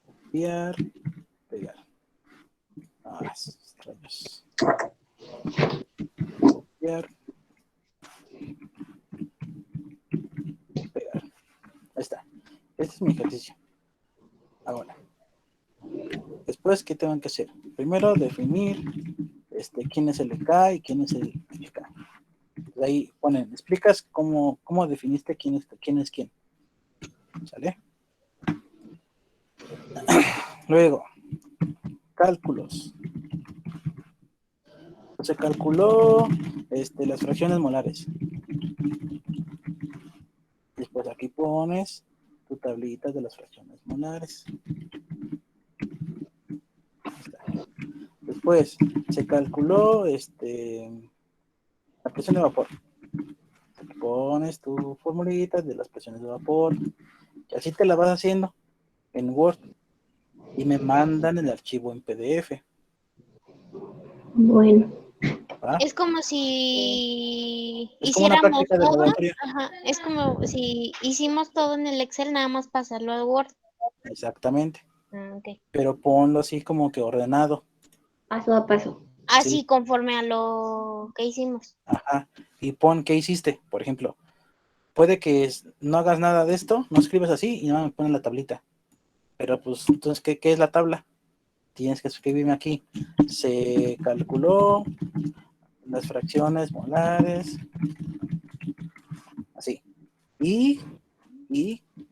Copiar, pegar. Rayos. Copiar, pegar. Ahí está. Este es mi ejercicio. Ahora, después, ¿qué tengo que hacer? Primero, definir quién es el EK y quién es el FK. Ahí ponen, explicas cómo definiste quién es quién. ¿Sale? Luego, cálculos. Se calculó las fracciones molares. Después aquí pones tu tablita de las fracciones molares. Después se calculó la presión de vapor. Pones tu formulita de las presiones de vapor. Y así te la vas haciendo en Word. Y me mandan el archivo en PDF. Bueno. ¿Va? Es como si Es como una hiciéramos práctica de todo. laboratorio. Ajá, es como si hicimos todo en el Excel, nada más pasarlo a Word. Exactamente. Ok. Pero ponlo así como que ordenado. Paso a paso. Así Sí. conforme a lo que hicimos. Ajá. Y pon qué hiciste, por ejemplo. Puede que no hagas nada de esto, no escribes así y nada me pones la tablita. Pero pues, entonces, ¿qué es la tabla? Tienes que escribirme aquí. Se calculó las fracciones molares. Así. Y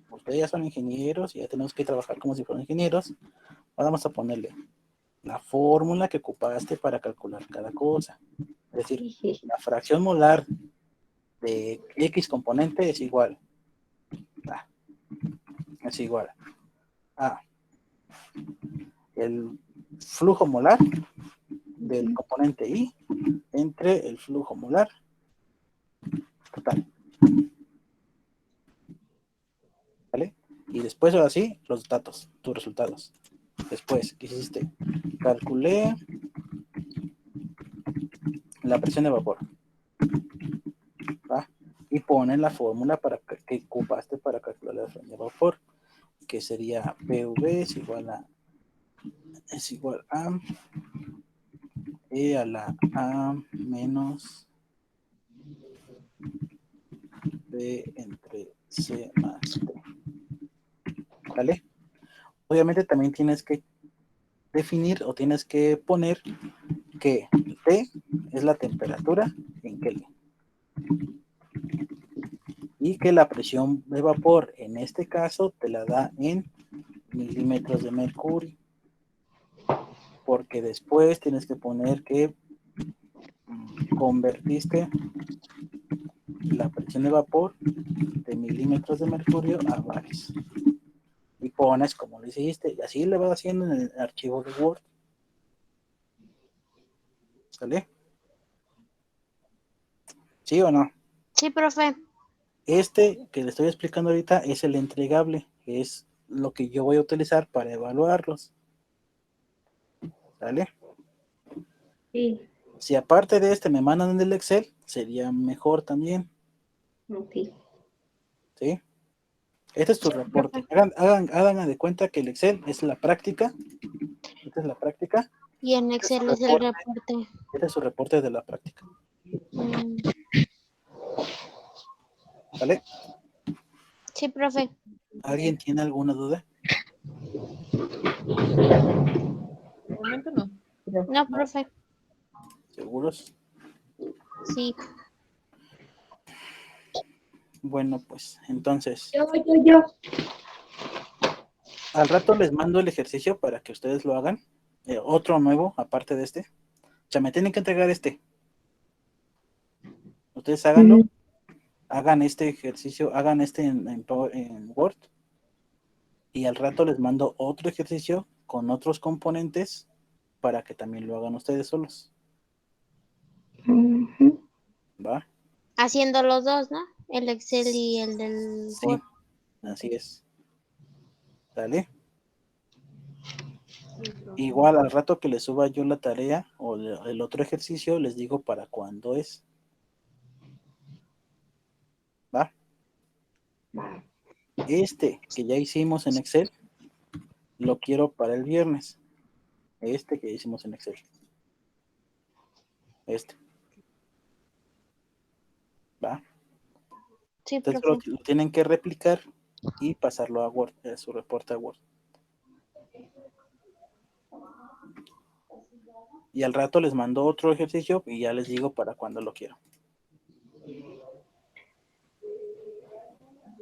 ustedes ya son ingenieros y ya tenemos que trabajar como si fueran ingenieros. Vamos a ponerle la fórmula que ocupaste para calcular cada cosa. Es decir, la fracción molar de X componente es igual. Es igual a el flujo molar del componente I entre el flujo molar total. ¿Vale? Y después, ahora sí, los datos, tus resultados. Después, ¿qué hiciste? Calculé la presión de vapor. ¿Va? Y pone la fórmula que ocupaste para calcular la presión de vapor, que sería PV es igual a E a la A menos B entre C más T. ¿Vale? Obviamente también tienes que definir o tienes que poner que T es la temperatura en Kelvin y que la presión de vapor en este caso te la da en milímetros de mercurio, porque después tienes que poner que convertiste la presión de vapor de milímetros de mercurio a bares y pones como lo hiciste y así le vas haciendo en el archivo de Word. ¿Sale? ¿Sí o no? Sí, profe. Este que le estoy explicando ahorita es el entregable, que es lo que yo voy a utilizar para evaluarlos. ¿Sale? Sí. Si aparte de este me mandan el Excel, sería mejor también. Ok. ¿Sí? Este es tu reporte. Hagan de cuenta que el Excel es la práctica. Esta es la práctica. Y en Este es su Excel es el reporte. Este es su reporte de la práctica. Mm, ¿Vale? sí, profe. ¿Alguien tiene alguna duda? De momento no. No, profe. ¿Seguros? Sí. Bueno, pues entonces, Yo. al rato les mando el ejercicio para que ustedes lo hagan. Otro nuevo, aparte de este. O sea, me tienen que entregar este. Ustedes háganlo. Hagan este ejercicio, hagan este en Word. Y al rato les mando otro ejercicio con otros componentes para que también lo hagan ustedes solos. Ujú. ¿Va? Haciendo los dos, ¿no? El Excel y el del Sí, Word. así es. ¿Sale? Igual al rato que les suba yo la tarea o el otro ejercicio, les digo para cuándo es. ¿Va? Va. Este que ya hicimos en Excel, lo quiero para el viernes. Este que hicimos en Excel. Este. ¿Va? Sí, Entonces profe. lo tienen que replicar y pasarlo a Word, a su reporte a Word. Y al rato les mando otro ejercicio y ya les digo para cuándo lo quiero.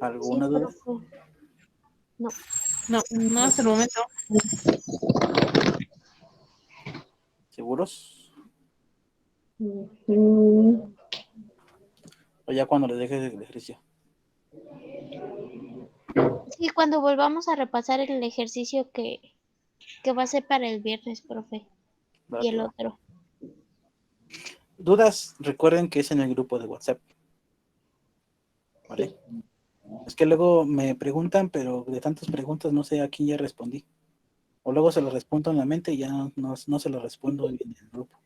¿Alguna Sí, duda? profe. No. No, hasta el momento. ¿Seguros? Ujú. O ya cuando les deje el ejercicio. Sí, cuando volvamos a repasar el ejercicio que va a ser para el viernes, profe. Va, Y el va. otro. ¿Dudas? Recuerden que es en el grupo de WhatsApp. ¿Vale? Es que luego me preguntan, pero de tantas preguntas no sé a quién ya respondí. O luego se lo respondo en la mente y ya no se lo respondo en el grupo.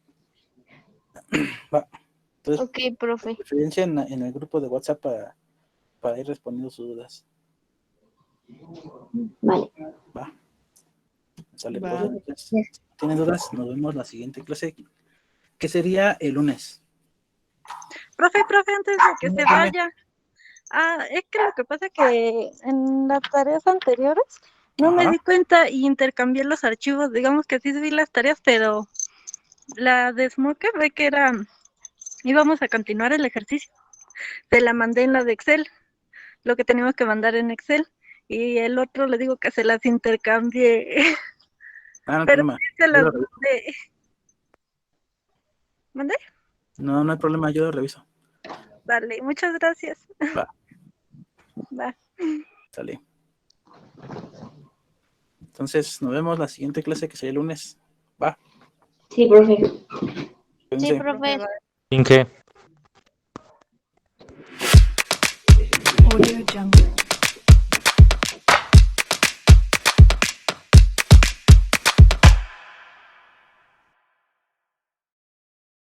Va. Entonces, Ok, profe. preferencia en el grupo de WhatsApp para ir respondiendo sus dudas. Vale. Va. Sale, Va. pues, entonces, si tienen dudas, nos vemos la siguiente clase, que sería el lunes. Profe, antes de que se Dime. vaya. Es que lo que pasa es que en las tareas anteriores no me Ajá. di cuenta y intercambié los archivos. Digamos que sí subí las tareas, pero la de Smoker ve que íbamos a continuar el ejercicio. Se la mandé en la de Excel, lo que teníamos que mandar en Excel. Y el otro le digo que se las intercambié. No hay Pero problema. se Yo las lo reviso. mandé. ¿Mandé? No hay problema, yo lo reviso. Vale, muchas gracias. Va, Va. sale. Entonces, nos vemos la siguiente clase que será el lunes. Va. Sí, profe. Sí, Cuídense. profe. ¿En qué? Audio Jungle.